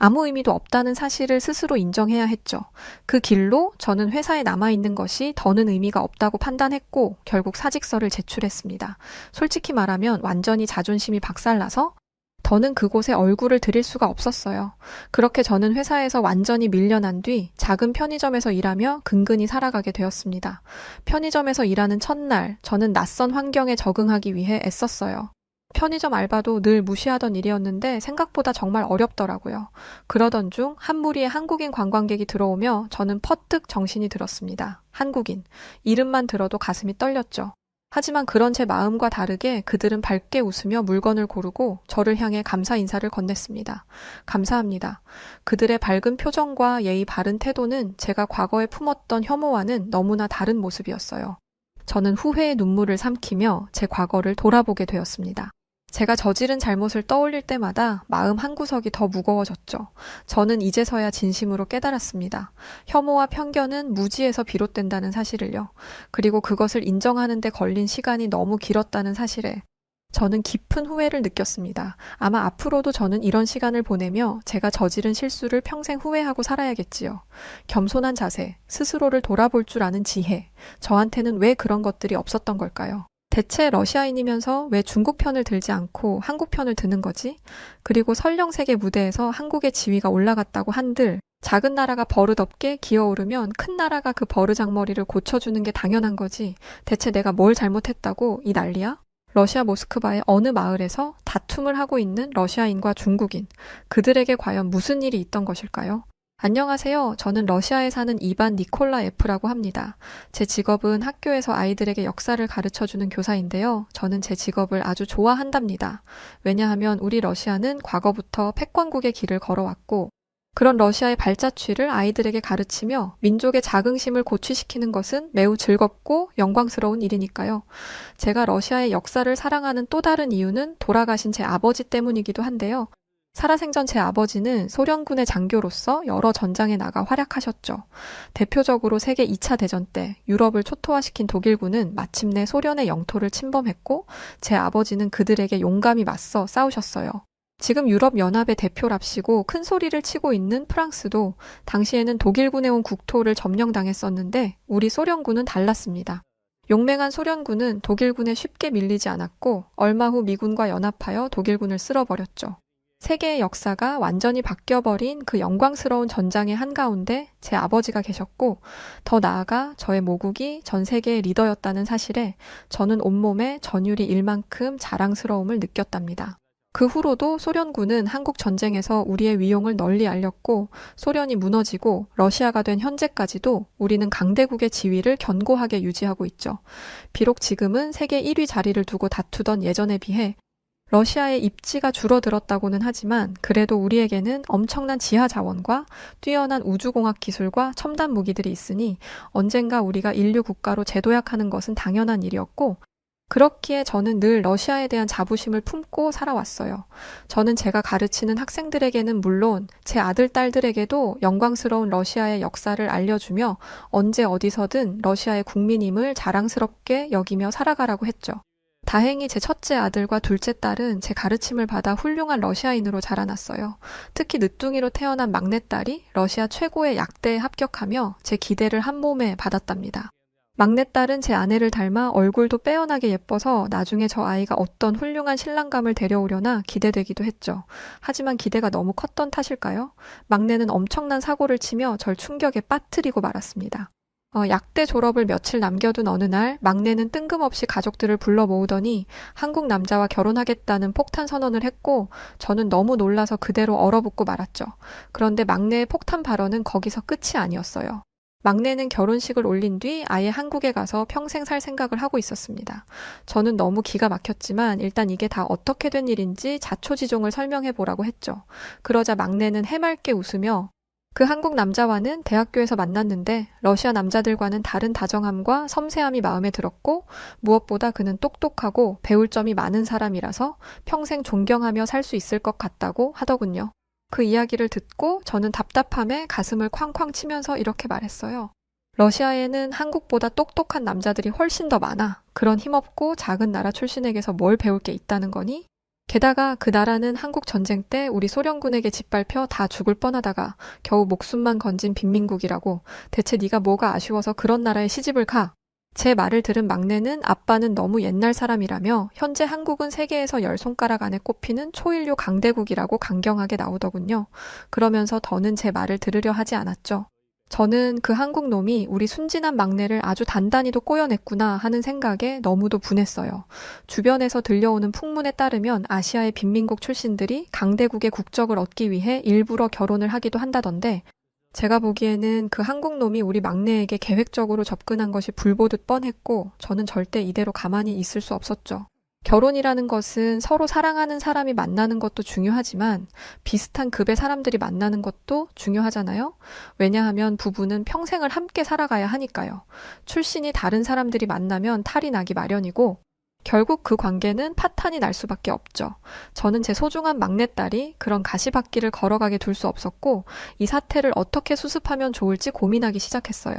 아무 의미도 없다는 사실을 스스로 인정해야 했죠. 그 길로 저는 회사에 남아있는 것이 더는 의미가 없다고 판단했고 결국 사직서를 제출했습니다. 솔직히 말하면 완전히 자존심이 박살나서 더는 그곳에 얼굴을 들일 수가 없었어요. 그렇게 저는 회사에서 완전히 밀려난 뒤 작은 편의점에서 일하며 근근히 살아가게 되었습니다. 편의점에서 일하는 첫날 저는 낯선 환경에 적응하기 위해 애썼어요. 편의점 알바도 늘 무시하던 일이었는데 생각보다 정말 어렵더라고요. 그러던 중 한 무리의 한국인 관광객이 들어오며 저는 퍼뜩 정신이 들었습니다. 한국인. 이름만 들어도 가슴이 떨렸죠. 하지만 그런 제 마음과 다르게 그들은 밝게 웃으며 물건을 고르고 저를 향해 감사 인사를 건넸습니다. 감사합니다. 그들의 밝은 표정과 예의 바른 태도는 제가 과거에 품었던 혐오와는 너무나 다른 모습이었어요. 저는 후회의 눈물을 삼키며 제 과거를 돌아보게 되었습니다. 제가 저지른 잘못을 떠올릴 때마다 마음 한구석이 더 무거워졌죠. 저는 이제서야 진심으로 깨달았습니다. 혐오와 편견은 무지에서 비롯된다는 사실을요. 그리고 그것을 인정하는 데 걸린 시간이 너무 길었다는 사실에 저는 깊은 후회를 느꼈습니다. 아마 앞으로도 저는 이런 시간을 보내며 제가 저지른 실수를 평생 후회하고 살아야겠지요. 겸손한 자세, 스스로를 돌아볼 줄 아는 지혜, 저한테는 왜 그런 것들이 없었던 걸까요? 대체 러시아인이면서 왜 중국 편을 들지 않고 한국 편을 드는 거지? 그리고 설령 세계 무대에서 한국의 지위가 올라갔다고 한들 작은 나라가 버릇없게 기어오르면 큰 나라가 그 버르장머리를 고쳐주는 게 당연한 거지. 대체 내가 뭘 잘못했다고 이 난리야? 러시아 모스크바의 어느 마을에서 다툼을 하고 있는 러시아인과 중국인, 그들에게 과연 무슨 일이 있던 것일까요? 안녕하세요. 저는 러시아에 사는 이반 니콜라예프라고 합니다. 제 직업은 학교에서 아이들에게 역사를 가르쳐주는 교사인데요. 저는 제 직업을 아주 좋아한답니다. 왜냐하면 우리 러시아는 과거부터 패권국의 길을 걸어왔고 그런 러시아의 발자취를 아이들에게 가르치며 민족의 자긍심을 고취시키는 것은 매우 즐겁고 영광스러운 일이니까요. 제가 러시아의 역사를 사랑하는 또 다른 이유는 돌아가신 제 아버지 때문이기도 한데요. 살아생전 제 아버지는 소련군의 장교로서 여러 전장에 나가 활약하셨죠. 대표적으로 세계 2차 대전 때 유럽을 초토화시킨 독일군은 마침내 소련의 영토를 침범했고 제 아버지는 그들에게 용감히 맞서 싸우셨어요. 지금 유럽연합의 대표랍시고 큰 소리를 치고 있는 프랑스도 당시에는 독일군에 온 국토를 점령당했었는데 우리 소련군은 달랐습니다. 용맹한 소련군은 독일군에 쉽게 밀리지 않았고 얼마 후 미군과 연합하여 독일군을 쓸어버렸죠. 세계의 역사가 완전히 바뀌어버린 그 영광스러운 전장의 한가운데 제 아버지가 계셨고 더 나아가 저의 모국이 전 세계의 리더였다는 사실에 저는 온몸에 전율이 일 만큼 자랑스러움을 느꼈답니다. 그 후로도 소련군은 한국 전쟁에서 우리의 위용을 널리 알렸고 소련이 무너지고 러시아가 된 현재까지도 우리는 강대국의 지위를 견고하게 유지하고 있죠. 비록 지금은 세계 1위 자리를 두고 다투던 예전에 비해 러시아의 입지가 줄어들었다고는 하지만 그래도 우리에게는 엄청난 지하 자원과 뛰어난 우주공학 기술과 첨단 무기들이 있으니 언젠가 우리가 인류 국가로 재도약하는 것은 당연한 일이었고 그렇기에 저는 늘 러시아에 대한 자부심을 품고 살아왔어요. 저는 제가 가르치는 학생들에게는 물론 제 아들, 딸들에게도 영광스러운 러시아의 역사를 알려주며 언제 어디서든 러시아의 국민임을 자랑스럽게 여기며 살아가라고 했죠. 다행히 제 첫째 아들과 둘째 딸은 제 가르침을 받아 훌륭한 러시아인으로 자라났어요. 특히 늦둥이로 태어난 막내딸이 러시아 최고의 약대에 합격하며 제 기대를 한 몸에 받았답니다. 막내딸은 제 아내를 닮아 얼굴도 빼어나게 예뻐서 나중에 저 아이가 어떤 훌륭한 신랑감을 데려오려나 기대되기도 했죠. 하지만 기대가 너무 컸던 탓일까요? 막내는 엄청난 사고를 치며 절 충격에 빠뜨리고 말았습니다. 약대 졸업을 며칠 남겨둔 어느 날 막내는 뜬금없이 가족들을 불러 모으더니 한국 남자와 결혼하겠다는 폭탄 선언을 했고 저는 너무 놀라서 그대로 얼어붙고 말았죠. 그런데 막내의 폭탄 발언은 거기서 끝이 아니었어요. 막내는 결혼식을 올린 뒤 아예 한국에 가서 평생 살 생각을 하고 있었습니다. 저는 너무 기가 막혔지만 일단 이게 다 어떻게 된 일인지 자초지종을 설명해 보라고 했죠. 그러자 막내는 해맑게 웃으며 그 한국 남자와는 대학교에서 만났는데 러시아 남자들과는 다른 다정함과 섬세함이 마음에 들었고 무엇보다 그는 똑똑하고 배울 점이 많은 사람이라서 평생 존경하며 살 수 있을 것 같다고 하더군요. 그 이야기를 듣고 저는 답답함에 가슴을 쾅쾅 치면서 이렇게 말했어요. 러시아에는 한국보다 똑똑한 남자들이 훨씬 더 많아. 그런 힘없고 작은 나라 출신에게서 뭘 배울 게 있다는 거니? 게다가 그 나라는 한국 전쟁 때 우리 소련군에게 짓밟혀 다 죽을 뻔하다가 겨우 목숨만 건진 빈민국이라고. 대체 네가 뭐가 아쉬워서 그런 나라에 시집을 가? 제 말을 들은 막내는 아빠는 너무 옛날 사람이라며 현재 한국은 세계에서 10손가락 안에 꼽히는 초인류 강대국이라고 강경하게 나오더군요. 그러면서 더는 제 말을 들으려 하지 않았죠. 저는 그 한국 놈이 우리 순진한 막내를 아주 단단히도 꼬여냈구나 하는 생각에 너무도 분했어요. 주변에서 들려오는 풍문에 따르면 아시아의 빈민국 출신들이 강대국의 국적을 얻기 위해 일부러 결혼을 하기도 한다던데 제가 보기에는 그 한국 놈이 우리 막내에게 계획적으로 접근한 것이 불보듯 뻔했고 저는 절대 이대로 가만히 있을 수 없었죠. 결혼이라는 것은 서로 사랑하는 사람이 만나는 것도 중요하지만 비슷한 급의 사람들이 만나는 것도 중요하잖아요. 왜냐하면 부부는 평생을 함께 살아가야 하니까요. 출신이 다른 사람들이 만나면 탈이 나기 마련이고 결국 그 관계는 파탄이 날 수밖에 없죠. 저는 제 소중한 막내딸이 그런 가시밭길을 걸어가게 둘 수 없었고 이 사태를 어떻게 수습하면 좋을지 고민하기 시작했어요.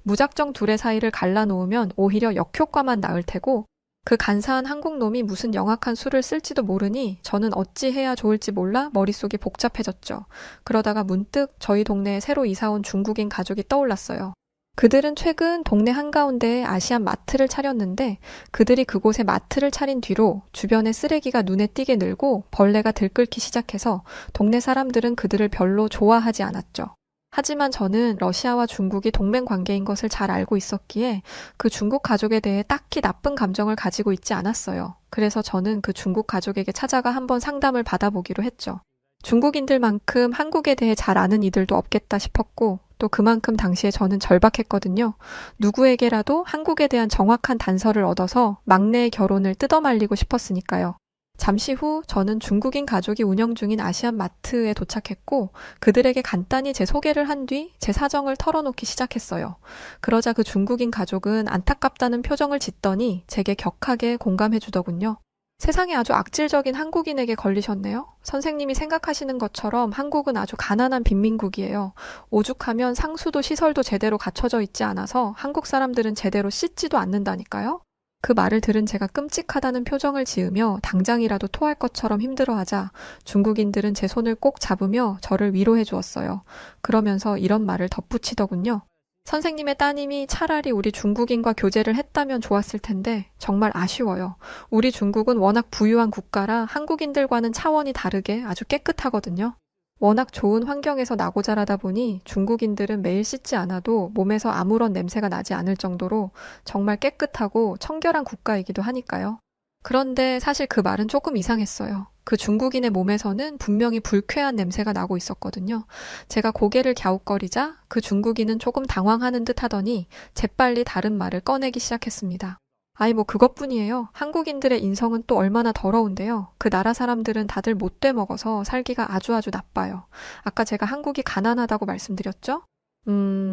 무작정 둘의 사이를 갈라놓으면 오히려 역효과만 나을 테고 그 간사한 한국놈이 무슨 영악한 수를 쓸지도 모르니 저는 어찌 해야 좋을지 몰라 머릿속이 복잡해졌죠. 그러다가 문득 저희 동네에 새로 이사온 중국인 가족이 떠올랐어요. 그들은 최근 동네 한가운데에 아시안 마트를 차렸는데 그들이 그곳에 마트를 차린 뒤로 주변에 쓰레기가 눈에 띄게 늘고 벌레가 들끓기 시작해서 동네 사람들은 그들을 별로 좋아하지 않았죠. 하지만 저는 러시아와 중국이 동맹 관계인 것을 잘 알고 있었기에 그 중국 가족에 대해 딱히 나쁜 감정을 가지고 있지 않았어요. 그래서 저는 그 중국 가족에게 찾아가 한번 상담을 받아보기로 했죠. 중국인들만큼 한국에 대해 잘 아는 이들도 없겠다 싶었고 또 그만큼 당시에 저는 절박했거든요. 누구에게라도 한국에 대한 정확한 단서를 얻어서 막내의 결혼을 뜯어말리고 싶었으니까요. 잠시 후 저는 중국인 가족이 운영 중인 아시안 마트에 도착했고 그들에게 간단히 제 소개를 한 뒤 제 사정을 털어놓기 시작했어요. 그러자 그 중국인 가족은 안타깝다는 표정을 짓더니 제게 격하게 공감해 주더군요. 세상에 아주 악질적인 한국인에게 걸리셨네요. 선생님이 생각하시는 것처럼 한국은 아주 가난한 빈민국이에요. 오죽하면 상수도 시설도 제대로 갖춰져 있지 않아서 한국 사람들은 제대로 씻지도 않는다니까요. 그 말을 들은 제가 끔찍하다는 표정을 지으며 당장이라도 토할 것처럼 힘들어하자 중국인들은 제 손을 꼭 잡으며 저를 위로해 주었어요. 그러면서 이런 말을 덧붙이더군요. 선생님의 따님이 차라리 우리 중국인과 교제를 했다면 좋았을 텐데 정말 아쉬워요. 우리 중국은 워낙 부유한 국가라 한국인들과는 차원이 다르게 아주 깨끗하거든요. 워낙 좋은 환경에서 나고 자라다 보니 중국인들은 매일 씻지 않아도 몸에서 아무런 냄새가 나지 않을 정도로 정말 깨끗하고 청결한 국가이기도 하니까요. 그런데 사실 그 말은 조금 이상했어요. 그 중국인의 몸에서는 분명히 불쾌한 냄새가 나고 있었거든요. 제가 고개를 갸웃거리자 그 중국인은 조금 당황하는 듯 하더니 재빨리 다른 말을 꺼내기 시작했습니다. 아이 뭐 그것뿐이에요. 한국인들의 인성은 또 얼마나 더러운데요. 그 나라 사람들은 다들 못돼 먹어서 살기가 아주 나빠요. 아까 제가 한국이 가난하다고 말씀드렸죠?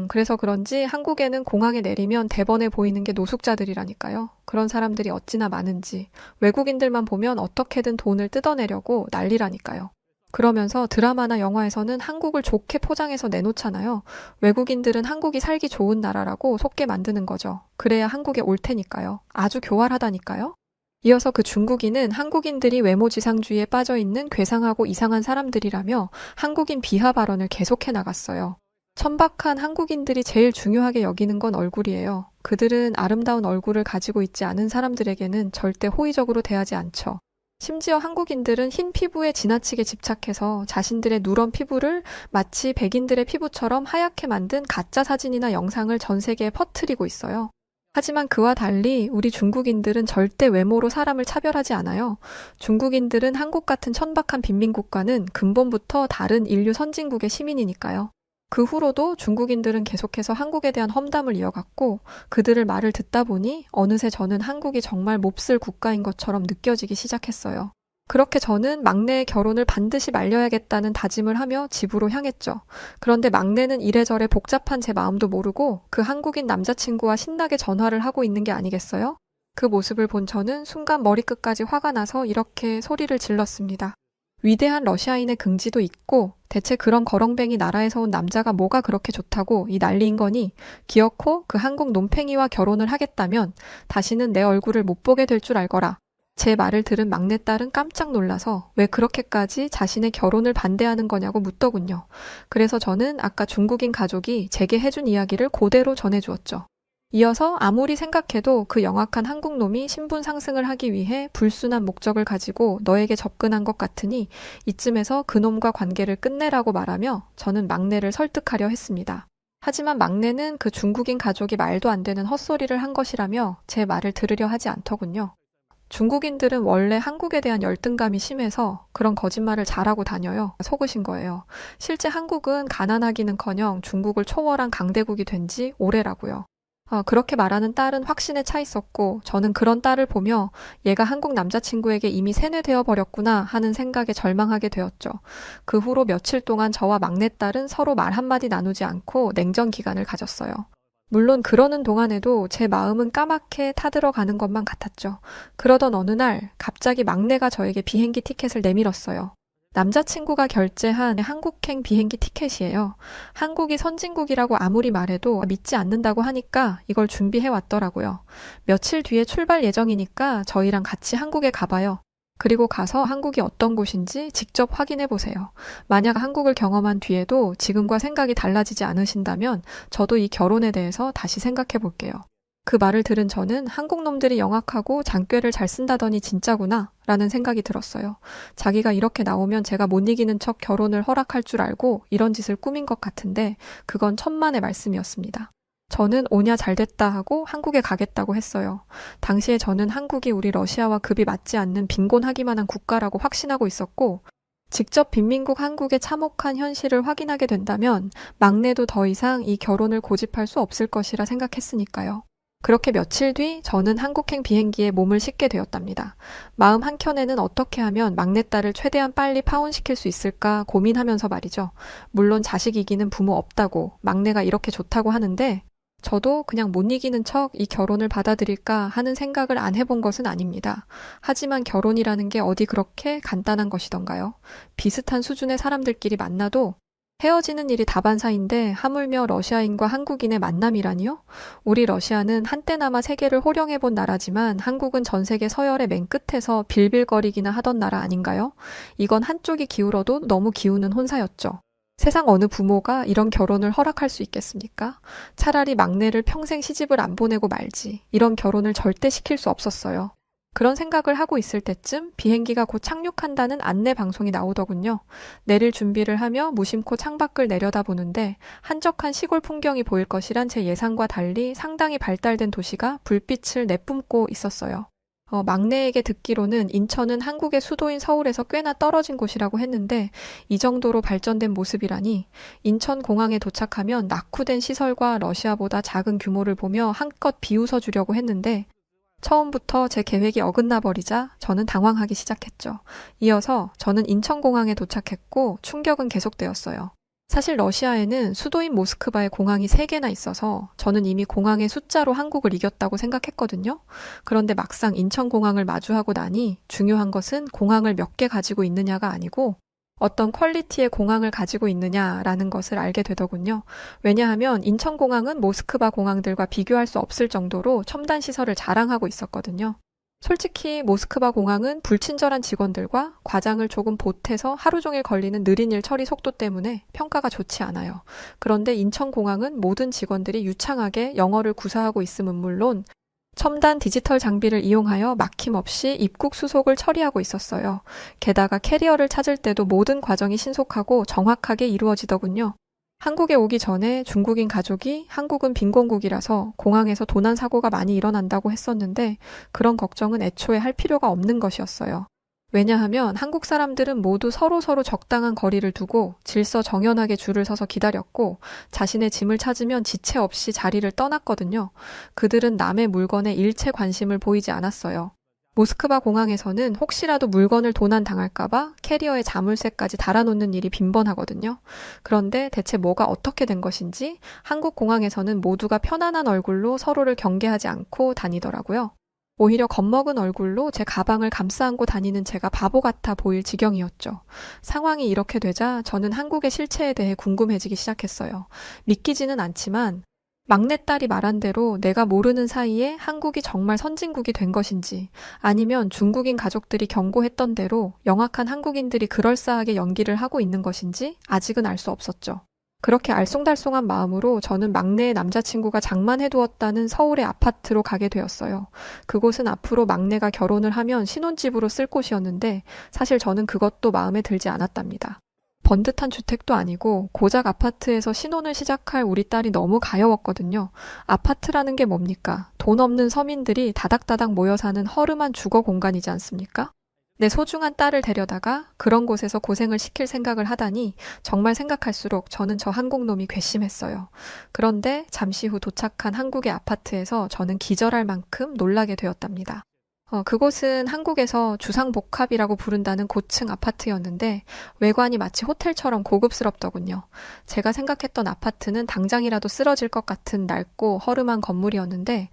그래서 그런지 한국에는 공항에 내리면 대번에 보이는 게 노숙자들이라니까요. 그런 사람들이 어찌나 많은지 외국인들만 보면 어떻게든 돈을 뜯어내려고 난리라니까요. 그러면서 드라마나 영화에서는 한국을 좋게 포장해서 내놓잖아요. 외국인들은 한국이 살기 좋은 나라라고 속게 만드는 거죠. 그래야 한국에 올 테니까요. 아주 교활하다니까요. 이어서 그 중국인은 한국인들이 외모지상주의에 빠져있는 괴상하고 이상한 사람들이라며 한국인 비하 발언을 계속해 나갔어요. 천박한 한국인들이 제일 중요하게 여기는 건 얼굴이에요. 그들은 아름다운 얼굴을 가지고 있지 않은 사람들에게는 절대 호의적으로 대하지 않죠. 심지어 한국인들은 흰 피부에 지나치게 집착해서 자신들의 누런 피부를 마치 백인들의 피부처럼 하얗게 만든 가짜 사진이나 영상을 전 세계에 퍼뜨리고 있어요. 하지만 그와 달리 우리 중국인들은 절대 외모로 사람을 차별하지 않아요. 중국인들은 한국 같은 천박한 빈민국과는 근본부터 다른 인류 선진국의 시민이니까요. 그 후로도 중국인들은 계속해서 한국에 대한 험담을 이어갔고 그들의 말을 듣다 보니 어느새 저는 한국이 정말 몹쓸 국가인 것처럼 느껴지기 시작했어요. 그렇게 저는 막내의 결혼을 반드시 말려야겠다는 다짐을 하며 집으로 향했죠. 그런데 막내는 이래저래 복잡한 제 마음도 모르고 그 한국인 남자친구와 신나게 전화를 하고 있는 게 아니겠어요? 그 모습을 본 저는 순간 머리끝까지 화가 나서 이렇게 소리를 질렀습니다. 위대한 러시아인의 긍지도 있고 대체 그런 거렁뱅이 나라에서 온 남자가 뭐가 그렇게 좋다고 이 난리인 거니 기어코 그 한국 놈팽이와 결혼을 하겠다면 다시는 내 얼굴을 못 보게 될 줄 알거라. 제 말을 들은 막내딸은 깜짝 놀라서 왜 그렇게까지 자신의 결혼을 반대하는 거냐고 묻더군요. 그래서 저는 아까 중국인 가족이 제게 해준 이야기를 그대로 전해주었죠. 이어서 아무리 생각해도 그 영악한 한국 놈이 신분 상승을 하기 위해 불순한 목적을 가지고 너에게 접근한 것 같으니 이쯤에서 그 놈과 관계를 끝내라고 말하며 저는 막내를 설득하려 했습니다. 하지만 막내는 그 중국인 가족이 말도 안 되는 헛소리를 한 것이라며 제 말을 들으려 하지 않더군요. 중국인들은 원래 한국에 대한 열등감이 심해서 그런 거짓말을 잘하고 다녀요. 속으신 거예요. 실제 한국은 가난하기는커녕 중국을 초월한 강대국이 된 지 오래라고요. 그렇게 말하는 딸은 확신에 차 있었고 저는 그런 딸을 보며 얘가 한국 남자친구에게 이미 세뇌되어 버렸구나 하는 생각에 절망하게 되었죠. 그 후로 며칠 동안 저와 막내딸은 서로 말 한마디 나누지 않고 냉전 기간을 가졌어요. 물론 그러는 동안에도 제 마음은 까맣게 타들어가는 것만 같았죠. 그러던 어느 날 갑자기 막내가 저에게 비행기 티켓을 내밀었어요. 남자친구가 결제한 한국행 비행기 티켓이에요. 한국이 선진국이라고 아무리 말해도 믿지 않는다고 하니까 이걸 준비해 왔더라고요. 며칠 뒤에 출발 예정이니까 저희랑 같이 한국에 가봐요. 그리고 가서 한국이 어떤 곳인지 직접 확인해 보세요. 만약 한국을 경험한 뒤에도 지금과 생각이 달라지지 않으신다면 저도 이 결혼에 대해서 다시 생각해 볼게요. 그 말을 들은 저는 한국 놈들이 영악하고 장꾀를 잘 쓴다더니 진짜구나 라는 생각이 들었어요. 자기가 이렇게 나오면 제가 못 이기는 척 결혼을 허락할 줄 알고 이런 짓을 꾸민 것 같은데 그건 천만의 말씀이었습니다. 저는 오냐 잘됐다 하고 한국에 가겠다고 했어요. 당시에 저는 한국이 우리 러시아와 급이 맞지 않는 빈곤하기만 한 국가라고 확신하고 있었고 직접 빈민국 한국의 참혹한 현실을 확인하게 된다면 막내도 더 이상 이 결혼을 고집할 수 없을 것이라 생각했으니까요. 그렇게 며칠 뒤 저는 한국행 비행기에 몸을 싣게 되었답니다. 마음 한켠에는 어떻게 하면 막내딸을 최대한 빨리 파혼시킬 수 있을까 고민하면서 말이죠. 물론 자식 이기는 부모 없다고 막내가 이렇게 좋다고 하는데 저도 그냥 못 이기는 척 이 결혼을 받아들일까 하는 생각을 안 해본 것은 아닙니다. 하지만 결혼이라는 게 어디 그렇게 간단한 것이던가요? 비슷한 수준의 사람들끼리 만나도 헤어지는 일이 다반사인데 하물며 러시아인과 한국인의 만남이라니요? 우리 러시아는 한때나마 세계를 호령해본 나라지만 한국은 전 세계 서열의 맨 끝에서 빌빌거리기나 하던 나라 아닌가요? 이건 한쪽이 기울어도 너무 기우는 혼사였죠. 세상 어느 부모가 이런 결혼을 허락할 수 있겠습니까? 차라리 막내를 평생 시집을 안 보내고 말지. 이런 결혼을 절대 시킬 수 없었어요. 그런 생각을 하고 있을 때쯤 비행기가 곧 착륙한다는 안내 방송이 나오더군요. 내릴 준비를 하며 무심코 창밖을 내려다보는데 한적한 시골 풍경이 보일 것이란 제 예상과 달리 상당히 발달된 도시가 불빛을 내뿜고 있었어요. 막내에게 듣기로는 인천은 한국의 수도인 서울에서 꽤나 떨어진 곳이라고 했는데 이 정도로 발전된 모습이라니 인천 공항에 도착하면 낙후된 시설과 러시아보다 작은 규모를 보며 한껏 비웃어 주려고 했는데 처음부터 제 계획이 어긋나 버리자 저는 당황하기 시작했죠. 이어서 저는 인천공항에 도착했고 충격은 계속되었어요. 사실 러시아에는 수도인 모스크바에 공항이 3개나 있어서 저는 이미 공항의 숫자로 한국을 이겼다고 생각했거든요. 그런데 막상 인천공항을 마주하고 나니 중요한 것은 공항을 몇 개 가지고 있느냐가 아니고 어떤 퀄리티의 공항을 가지고 있느냐라는 것을 알게 되더군요. 왜냐하면 인천공항은 모스크바 공항들과 비교할 수 없을 정도로 첨단 시설을 자랑하고 있었거든요. 솔직히 모스크바 공항은 불친절한 직원들과 과장을 조금 보태서 하루 종일 걸리는 느린 일 처리 속도 때문에 평가가 좋지 않아요. 그런데 인천공항은 모든 직원들이 유창하게 영어를 구사하고 있음은 물론 첨단 디지털 장비를 이용하여 막힘없이 입국 수속을 처리하고 있었어요. 게다가 캐리어를 찾을 때도 모든 과정이 신속하고 정확하게 이루어지더군요. 한국에 오기 전에 중국인 가족이 한국은 빈곤국이라서 공항에서 도난 사고가 많이 일어난다고 했었는데 그런 걱정은 애초에 할 필요가 없는 것이었어요. 왜냐하면 한국 사람들은 모두 서로서로 적당한 거리를 두고 질서 정연하게 줄을 서서 기다렸고 자신의 짐을 찾으면 지체 없이 자리를 떠났거든요. 그들은 남의 물건에 일체 관심을 보이지 않았어요. 모스크바 공항에서는 혹시라도 물건을 도난당할까봐 캐리어에 자물쇠까지 달아놓는 일이 빈번하거든요. 그런데 대체 뭐가 어떻게 된 것인지 한국 공항에서는 모두가 편안한 얼굴로 서로를 경계하지 않고 다니더라고요. 오히려 겁먹은 얼굴로 제 가방을 감싸 안고 다니는 제가 바보 같아 보일 지경이었죠. 상황이 이렇게 되자 저는 한국의 실체에 대해 궁금해지기 시작했어요. 믿기지는 않지만 막내딸이 말한 대로 내가 모르는 사이에 한국이 정말 선진국이 된 것인지 아니면 중국인 가족들이 경고했던 대로 영악한 한국인들이 그럴싸하게 연기를 하고 있는 것인지 아직은 알 수 없었죠. 그렇게 알쏭달쏭한 마음으로 저는 막내의 남자친구가 장만해두었다는 서울의 아파트로 가게 되었어요. 그곳은 앞으로 막내가 결혼을 하면 신혼집으로 쓸 곳이었는데 사실 저는 그것도 마음에 들지 않았답니다. 번듯한 주택도 아니고 고작 아파트에서 신혼을 시작할 우리 딸이 너무 가여웠거든요. 아파트라는 게 뭡니까? 돈 없는 서민들이 다닥다닥 모여 사는 허름한 주거 공간이지 않습니까? 내 소중한 딸을 데려다가 그런 곳에서 고생을 시킬 생각을 하다니 정말 생각할수록 저는 저 한국놈이 괘씸했어요. 그런데 잠시 후 도착한 한국의 아파트에서 저는 기절할 만큼 놀라게 되었답니다. 그곳은 한국에서 주상복합이라고 부른다는 고층 아파트였는데 외관이 마치 호텔처럼 고급스럽더군요. 제가 생각했던 아파트는 당장이라도 쓰러질 것 같은 낡고 허름한 건물이었는데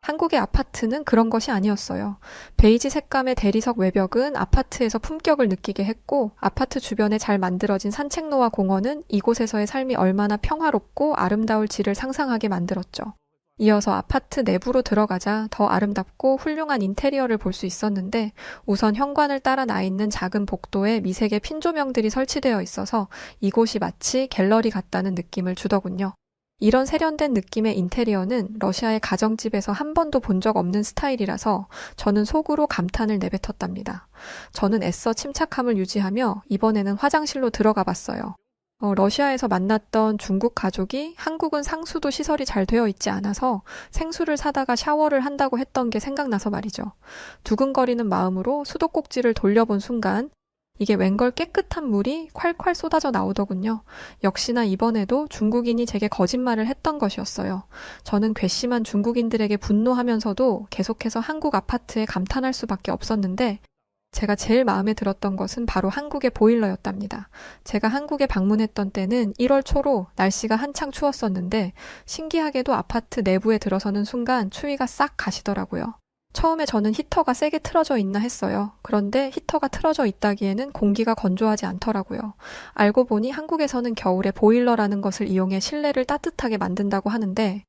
한국의 아파트는 그런 것이 아니었어요. 베이지 색감의 대리석 외벽은 아파트에서 품격을 느끼게 했고 아파트 주변에 잘 만들어진 산책로와 공원은 이곳에서의 삶이 얼마나 평화롭고 아름다울지를 상상하게 만들었죠. 이어서 아파트 내부로 들어가자 더 아름답고 훌륭한 인테리어를 볼 수 있었는데 우선 현관을 따라 나 있는 작은 복도에 미색의 핀 조명들이 설치되어 있어서 이곳이 마치 갤러리 같다는 느낌을 주더군요. 이런 세련된 느낌의 인테리어는 러시아의 가정집에서 한 번도 본 적 없는 스타일이라서 저는 속으로 감탄을 내뱉었답니다. 저는 애써 침착함을 유지하며 이번에는 화장실로 들어가 봤어요. 러시아에서 만났던 중국 가족이 한국은 상수도 시설이 잘 되어 있지 않아서 생수를 사다가 샤워를 한다고 했던 게 생각나서 말이죠. 두근거리는 마음으로 수도꼭지를 돌려본 순간 이게 웬걸 깨끗한 물이 콸콸 쏟아져 나오더군요. 역시나 이번에도 중국인이 제게 거짓말을 했던 것이었어요. 저는 괘씸한 중국인들에게 분노하면서도 계속해서 한국 아파트에 감탄할 수밖에 없었는데 제가 제일 마음에 들었던 것은 바로 한국의 보일러였답니다. 제가 한국에 방문했던 때는 1월 초로 날씨가 한창 추웠었는데 신기하게도 아파트 내부에 들어서는 순간 추위가 싹 가시더라고요. 처음에 저는 히터가 세게 틀어져 있나 했어요. 그런데 히터가 틀어져 있다기에는 공기가 건조하지 않더라고요. 알고 보니 한국에서는 겨울에 보일러라는 것을 이용해 실내를 따뜻하게 만든다고 하는데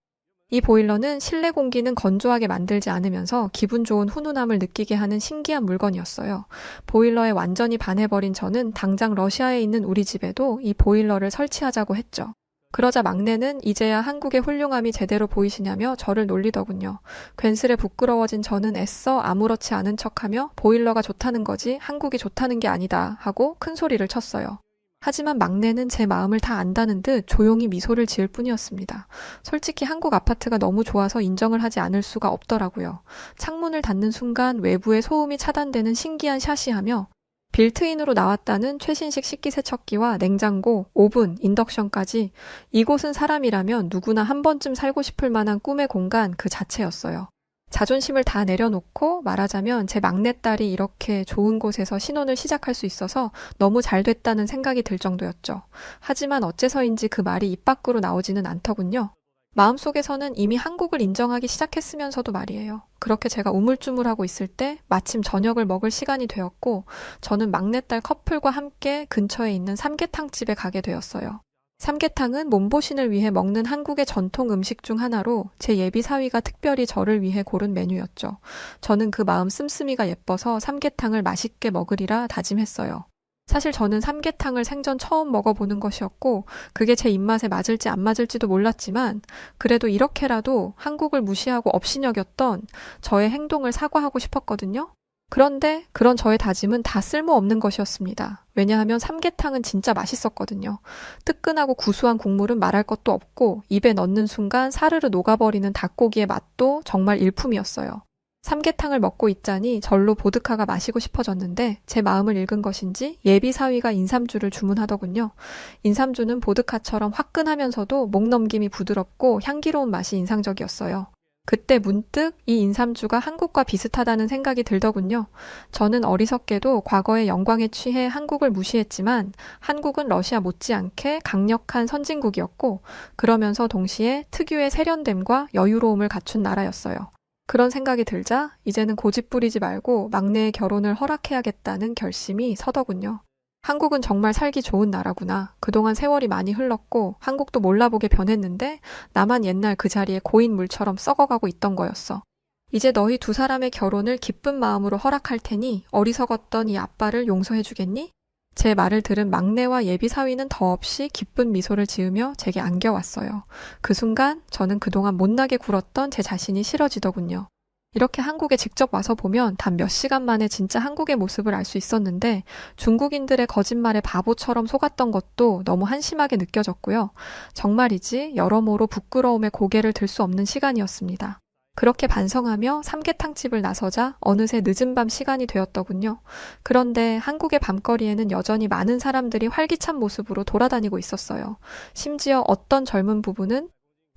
이 보일러는 실내 공기는 건조하게 만들지 않으면서 기분 좋은 훈훈함을 느끼게 하는 신기한 물건이었어요. 보일러에 완전히 반해버린 저는 당장 러시아에 있는 우리 집에도 이 보일러를 설치하자고 했죠. 그러자 막내는 이제야 한국의 훌륭함이 제대로 보이시냐며 저를 놀리더군요. 괜스레 부끄러워진 저는 애써 아무렇지 않은 척하며 보일러가 좋다는 거지 한국이 좋다는 게 아니다 하고 큰 소리를 쳤어요. 하지만 막내는 제 마음을 다 안다는 듯 조용히 미소를 지을 뿐이었습니다. 솔직히 한국 아파트가 너무 좋아서 인정을 하지 않을 수가 없더라고요. 창문을 닫는 순간 외부의 소음이 차단되는 신기한 샷이 하며 빌트인으로 나왔다는 최신식 식기세척기와 냉장고, 오븐, 인덕션까지 이곳은 사람이라면 누구나 한 번쯤 살고 싶을 만한 꿈의 공간 그 자체였어요. 자존심을 다 내려놓고 말하자면 제 막내딸이 이렇게 좋은 곳에서 신혼을 시작할 수 있어서 너무 잘 됐다는 생각이 들 정도였죠. 하지만 어째서인지 그 말이 입 밖으로 나오지는 않더군요. 마음속에서는 이미 한국을 인정하기 시작했으면서도 말이에요. 그렇게 제가 우물쭈물하고 있을 때 마침 저녁을 먹을 시간이 되었고 저는 막내딸 커플과 함께 근처에 있는 삼계탕집에 가게 되었어요. 삼계탕은 몸보신을 위해 먹는 한국의 전통 음식 중 하나로 제 예비 사위가 특별히 저를 위해 고른 메뉴였죠. 저는 그 마음 씀씀이가 예뻐서 삼계탕을 맛있게 먹으리라 다짐했어요. 사실 저는 삼계탕을 생전 처음 먹어보는 것이었고 그게 제 입맛에 맞을지 안 맞을지도 몰랐지만 그래도 이렇게라도 한국을 무시하고 업신여겼던 저의 행동을 사과하고 싶었거든요. 그런데 그런 저의 다짐은 다 쓸모없는 것이었습니다. 왜냐하면 삼계탕은 진짜 맛있었거든요. 뜨끈하고 구수한 국물은 말할 것도 없고 입에 넣는 순간 사르르 녹아버리는 닭고기의 맛도 정말 일품이었어요. 삼계탕을 먹고 있자니 절로 보드카가 마시고 싶어졌는데 제 마음을 읽은 것인지 예비 사위가 인삼주를 주문하더군요. 인삼주는 보드카처럼 화끈하면서도 목 넘김이 부드럽고 향기로운 맛이 인상적이었어요. 그때 문득 이 인삼주가 한국과 비슷하다는 생각이 들더군요. 저는 어리석게도 과거의 영광에 취해 한국을 무시했지만 한국은 러시아 못지않게 강력한 선진국이었고 그러면서 동시에 특유의 세련됨과 여유로움을 갖춘 나라였어요. 그런 생각이 들자 이제는 고집 부리지 말고 막내의 결혼을 허락해야겠다는 결심이 서더군요. 한국은 정말 살기 좋은 나라구나. 그동안 세월이 많이 흘렀고 한국도 몰라보게 변했는데 나만 옛날 그 자리에 고인 물처럼 썩어가고 있던 거였어. 이제 너희 두 사람의 결혼을 기쁜 마음으로 허락할 테니 어리석었던 이 아빠를 용서해 주겠니? 제 말을 들은 막내와 예비 사위는 더없이 기쁜 미소를 지으며 제게 안겨왔어요. 그 순간 저는 그동안 못나게 굴었던 제 자신이 싫어지더군요. 이렇게 한국에 직접 와서 보면 단 몇 시간 만에 진짜 한국의 모습을 알 수 있었는데 중국인들의 거짓말에 바보처럼 속았던 것도 너무 한심하게 느껴졌고요. 정말이지 여러모로 부끄러움에 고개를 들 수 없는 시간이었습니다. 그렇게 반성하며 삼계탕집을 나서자 어느새 늦은 밤 시간이 되었더군요. 그런데 한국의 밤거리에는 여전히 많은 사람들이 활기찬 모습으로 돌아다니고 있었어요. 심지어 어떤 젊은 부부는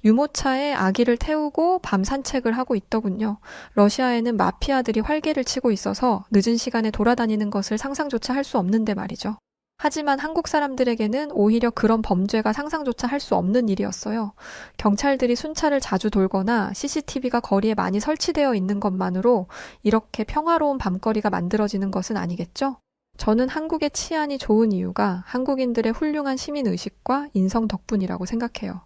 유모차에 아기를 태우고 밤 산책을 하고 있더군요. 러시아에는 마피아들이 활개를 치고 있어서 늦은 시간에 돌아다니는 것을 상상조차 할 수 없는데 말이죠. 하지만 한국 사람들에게는 오히려 그런 범죄가 상상조차 할 수 없는 일이었어요. 경찰들이 순찰을 자주 돌거나 CCTV가 거리에 많이 설치되어 있는 것만으로 이렇게 평화로운 밤거리가 만들어지는 것은 아니겠죠? 저는 한국의 치안이 좋은 이유가 한국인들의 훌륭한 시민의식과 인성 덕분이라고 생각해요.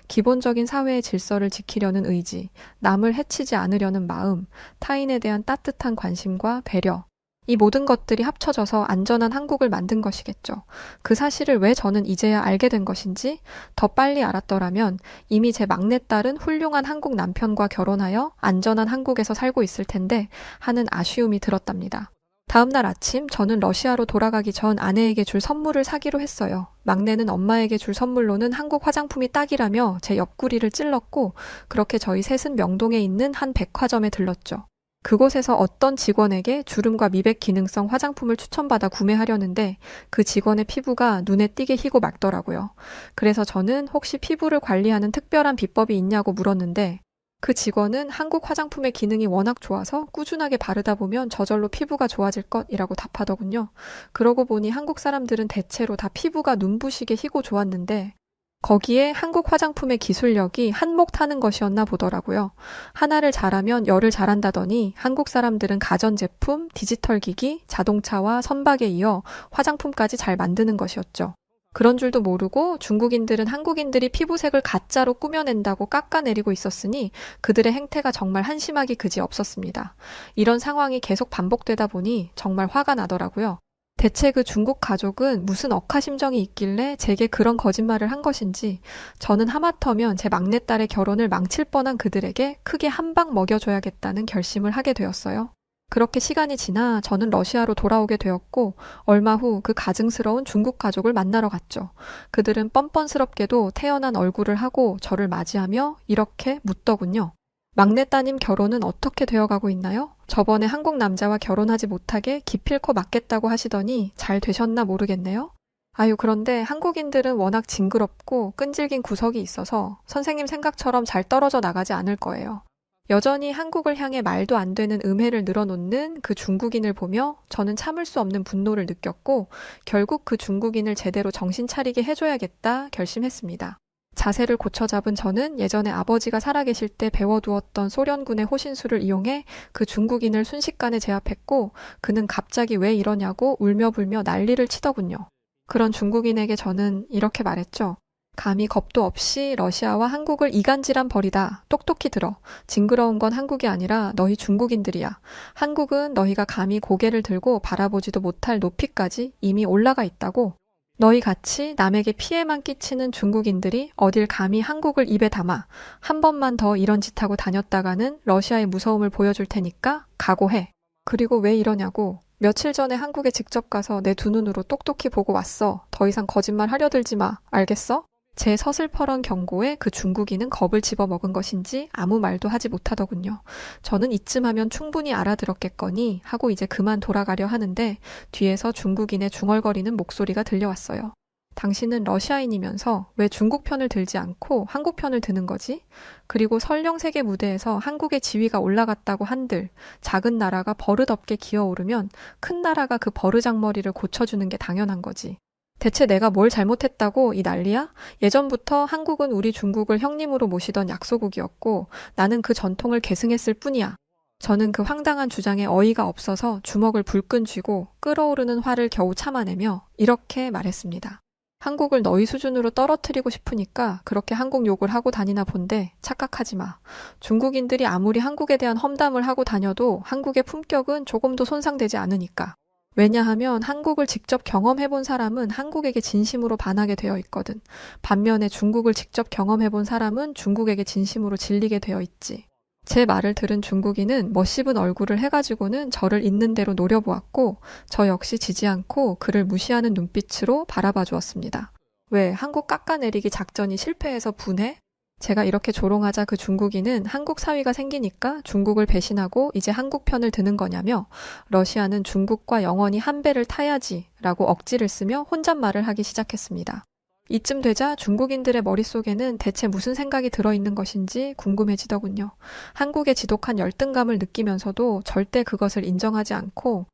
기본적인 사회의 질서를 지키려는 의지, 남을 해치지 않으려는 마음, 타인에 대한 따뜻한 관심과 배려, 이 모든 것들이 합쳐져서 안전한 한국을 만든 것이겠죠. 그 사실을 왜 저는 이제야 알게 된 것인지 더 빨리 알았더라면 이미 제 막내딸은 훌륭한 한국 남편과 결혼하여 안전한 한국에서 살고 있을 텐데 하는 아쉬움이 들었답니다. 다음 날 아침 저는 러시아로 돌아가기 전 아내에게 줄 선물을 사기로 했어요. 막내는 엄마에게 줄 선물로는 한국 화장품이 딱이라며 제 옆구리를 찔렀고 그렇게 저희 셋은 명동에 있는 한 백화점에 들렀죠. 그곳에서 어떤 직원에게 주름과 미백 기능성 화장품을 추천받아 구매하려는데 그 직원의 피부가 눈에 띄게 희고 맑더라고요. 그래서 저는 혹시 피부를 관리하는 특별한 비법이 있냐고 물었는데 그 직원은 한국 화장품의 기능이 워낙 좋아서 꾸준하게 바르다 보면 저절로 피부가 좋아질 것이라고 답하더군요. 그러고 보니 한국 사람들은 대체로 다 피부가 눈부시게 희고 좋았는데 거기에 한국 화장품의 기술력이 한몫 타는 것이었나 보더라고요. 하나를 잘하면 열을 잘한다더니 한국 사람들은 가전제품, 디지털 기기, 자동차와 선박에 이어 화장품까지 잘 만드는 것이었죠. 그런 줄도 모르고 중국인들은 한국인들이 피부색을 가짜로 꾸며낸다고 깎아내리고 있었으니 그들의 행태가 정말 한심하기 그지 없었습니다. 이런 상황이 계속 반복되다 보니 정말 화가 나더라고요. 대체 그 중국 가족은 무슨 억하심정이 있길래 제게 그런 거짓말을 한 것인지 저는 하마터면 제 막내딸의 결혼을 망칠 뻔한 그들에게 크게 한 방 먹여줘야겠다는 결심을 하게 되었어요. 그렇게 시간이 지나 저는 러시아로 돌아오게 되었고 얼마 후 그 가증스러운 중국 가족을 만나러 갔죠. 그들은 뻔뻔스럽게도 태연한 얼굴을 하고 저를 맞이하며 이렇게 묻더군요. 막내 따님 결혼은 어떻게 되어가고 있나요? 저번에 한국 남자와 결혼하지 못하게 기필코 맞겠다고 하시더니 잘 되셨나 모르겠네요. 아유, 그런데 한국인들은 워낙 징그럽고 끈질긴 구석이 있어서 선생님 생각처럼 잘 떨어져 나가지 않을 거예요. 여전히 한국을 향해 말도 안 되는 음해를 늘어놓는 그 중국인을 보며 저는 참을 수 없는 분노를 느꼈고 결국 그 중국인을 제대로 정신 차리게 해줘야겠다 결심했습니다. 자세를 고쳐 잡은 저는 예전에 아버지가 살아계실 때 배워두었던 소련군의 호신술을 이용해 그 중국인을 순식간에 제압했고 그는 갑자기 왜 이러냐고 울며불며 난리를 치더군요. 그런 중국인에게 저는 이렇게 말했죠. 감히 겁도 없이 러시아와 한국을 이간질한 벌이다. 똑똑히 들어. 징그러운 건 한국이 아니라 너희 중국인들이야. 한국은 너희가 감히 고개를 들고 바라보지도 못할 높이까지 이미 올라가 있다고. 너희 같이 남에게 피해만 끼치는 중국인들이 어딜 감히 한국을 입에 담아 한 번만 더 이런 짓 하고 다녔다가는 러시아의 무서움을 보여줄 테니까 각오해. 그리고 왜 이러냐고. 며칠 전에 한국에 직접 가서 내 두 눈으로 똑똑히 보고 왔어. 더 이상 거짓말 하려 들지 마. 알겠어? 제 서슬퍼런 경고에 그 중국인은 겁을 집어먹은 것인지 아무 말도 하지 못하더군요. 저는 이쯤 하면 충분히 알아들었겠거니 하고 이제 그만 돌아가려 하는데 뒤에서 중국인의 중얼거리는 목소리가 들려왔어요. 당신은 러시아인이면서 왜 중국 편을 들지 않고 한국 편을 드는 거지? 그리고 설령 세계 무대에서 한국의 지위가 올라갔다고 한들 작은 나라가 버릇없게 기어오르면 큰 나라가 그 버르장머리를 고쳐주는 게 당연한 거지. 대체 내가 뭘 잘못했다고 이 난리야? 예전부터 한국은 우리 중국을 형님으로 모시던 약소국이었고 나는 그 전통을 계승했을 뿐이야. 저는 그 황당한 주장에 어이가 없어서 주먹을 불끈 쥐고 끓어오르는 화를 겨우 참아내며 이렇게 말했습니다. 한국을 너희 수준으로 떨어뜨리고 싶으니까 그렇게 한국 욕을 하고 다니나 본데 착각하지 마. 중국인들이 아무리 한국에 대한 험담을 하고 다녀도 한국의 품격은 조금도 손상되지 않으니까. 왜냐하면 한국을 직접 경험해본 사람은 한국에게 진심으로 반하게 되어 있거든. 반면에 중국을 직접 경험해본 사람은 중국에게 진심으로 질리게 되어 있지. 제 말을 들은 중국인은 멋씹은 얼굴을 해가지고는 저를 있는 대로 노려보았고 저 역시 지지 않고 그를 무시하는 눈빛으로 바라봐 주었습니다. 왜 한국 깎아내리기 작전이 실패해서 분해? 제가 이렇게 조롱하자 그 중국인은 한국 사위가 생기니까 중국을 배신하고 이제 한국 편을 드는 거냐며 러시아는 중국과 영원히 한 배를 타야지 라고 억지를 쓰며 혼잣말을 하기 시작했습니다. 이쯤 되자 중국인들의 머릿속에는 대체 무슨 생각이 들어있는 것인지 궁금해지더군요. 한국의 지독한 열등감을 느끼면서도 절대 그것을 인정하지 않고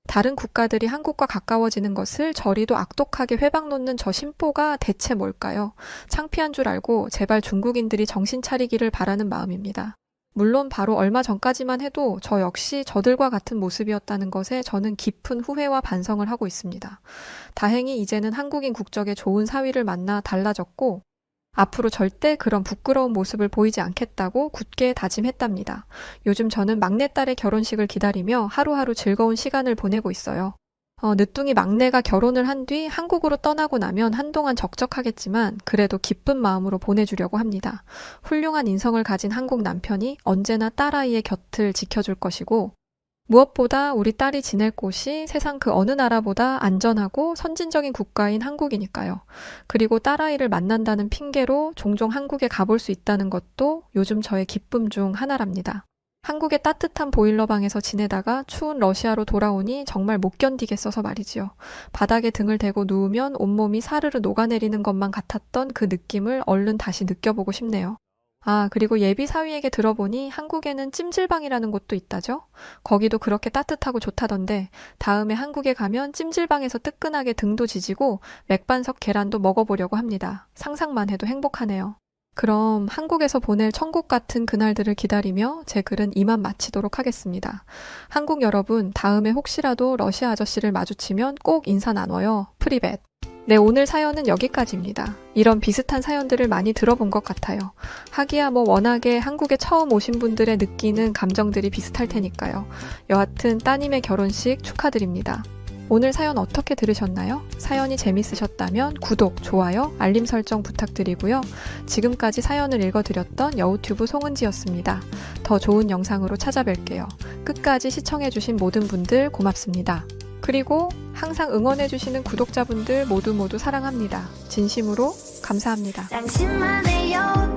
다른 국가들이 한국과 가까워지는 것을 저리도 악독하게 회방놓는 저 심보가 대체 뭘까요? 창피한 줄 알고 제발 중국인들이 정신 차리기를 바라는 마음입니다. 물론 바로 얼마 전까지만 해도 저 역시 저들과 같은 모습이었다는 것에 저는 깊은 후회와 반성을 하고 있습니다. 다행히 이제는 한국인 국적의 좋은 사위를 만나 달라졌고 앞으로 절대 그런 부끄러운 모습을 보이지 않겠다고 굳게 다짐했답니다. 요즘 저는 막내딸의 결혼식을 기다리며 하루하루 즐거운 시간을 보내고 있어요. 늦둥이 막내가 결혼을 한 뒤 한국으로 떠나고 나면 한동안 적적하겠지만 그래도 기쁜 마음으로 보내주려고 합니다. 훌륭한 인성을 가진 한국 남편이 언제나 딸아이의 곁을 지켜줄 것이고 무엇보다 우리 딸이 지낼 곳이 세상 그 어느 나라보다 안전하고 선진적인 국가인 한국이니까요. 그리고 딸아이를 만난다는 핑계로 종종 한국에 가볼 수 있다는 것도 요즘 저의 기쁨 중 하나랍니다. 한국의 따뜻한 보일러방에서 지내다가 추운 러시아로 돌아오니 정말 못 견디겠어서 말이지요. 바닥에 등을 대고 누우면 온몸이 사르르 녹아내리는 것만 같았던 그 느낌을 얼른 다시 느껴보고 싶네요. 아, 그리고 예비 사위에게 들어보니 한국에는 찜질방이라는 곳도 있다죠? 거기도 그렇게 따뜻하고 좋다던데 다음에 한국에 가면 찜질방에서 뜨끈하게 등도 지지고 맥반석 계란도 먹어보려고 합니다. 상상만 해도 행복하네요. 그럼 한국에서 보낼 천국 같은 그날들을 기다리며 제 글은 이만 마치도록 하겠습니다. 한국 여러분, 다음에 혹시라도 러시아 아저씨를 마주치면 꼭 인사 나눠요. 프리벳. 네, 오늘 사연은 여기까지입니다. 이런 비슷한 사연들을 많이 들어본 것 같아요. 하기야 뭐 워낙에 한국에 처음 오신 분들의 느끼는 감정들이 비슷할 테니까요. 여하튼 따님의 결혼식 축하드립니다. 오늘 사연 어떻게 들으셨나요? 사연이 재밌으셨다면 구독, 좋아요, 알림 설정 부탁드리고요. 지금까지 사연을 읽어드렸던 여우튜브 송은지였습니다. 더 좋은 영상으로 찾아뵐게요. 끝까지 시청해주신 모든 분들 고맙습니다. 그리고 항상 응원해주시는 구독자분들 모두 사랑합니다. 진심으로 감사합니다. 당신만의 여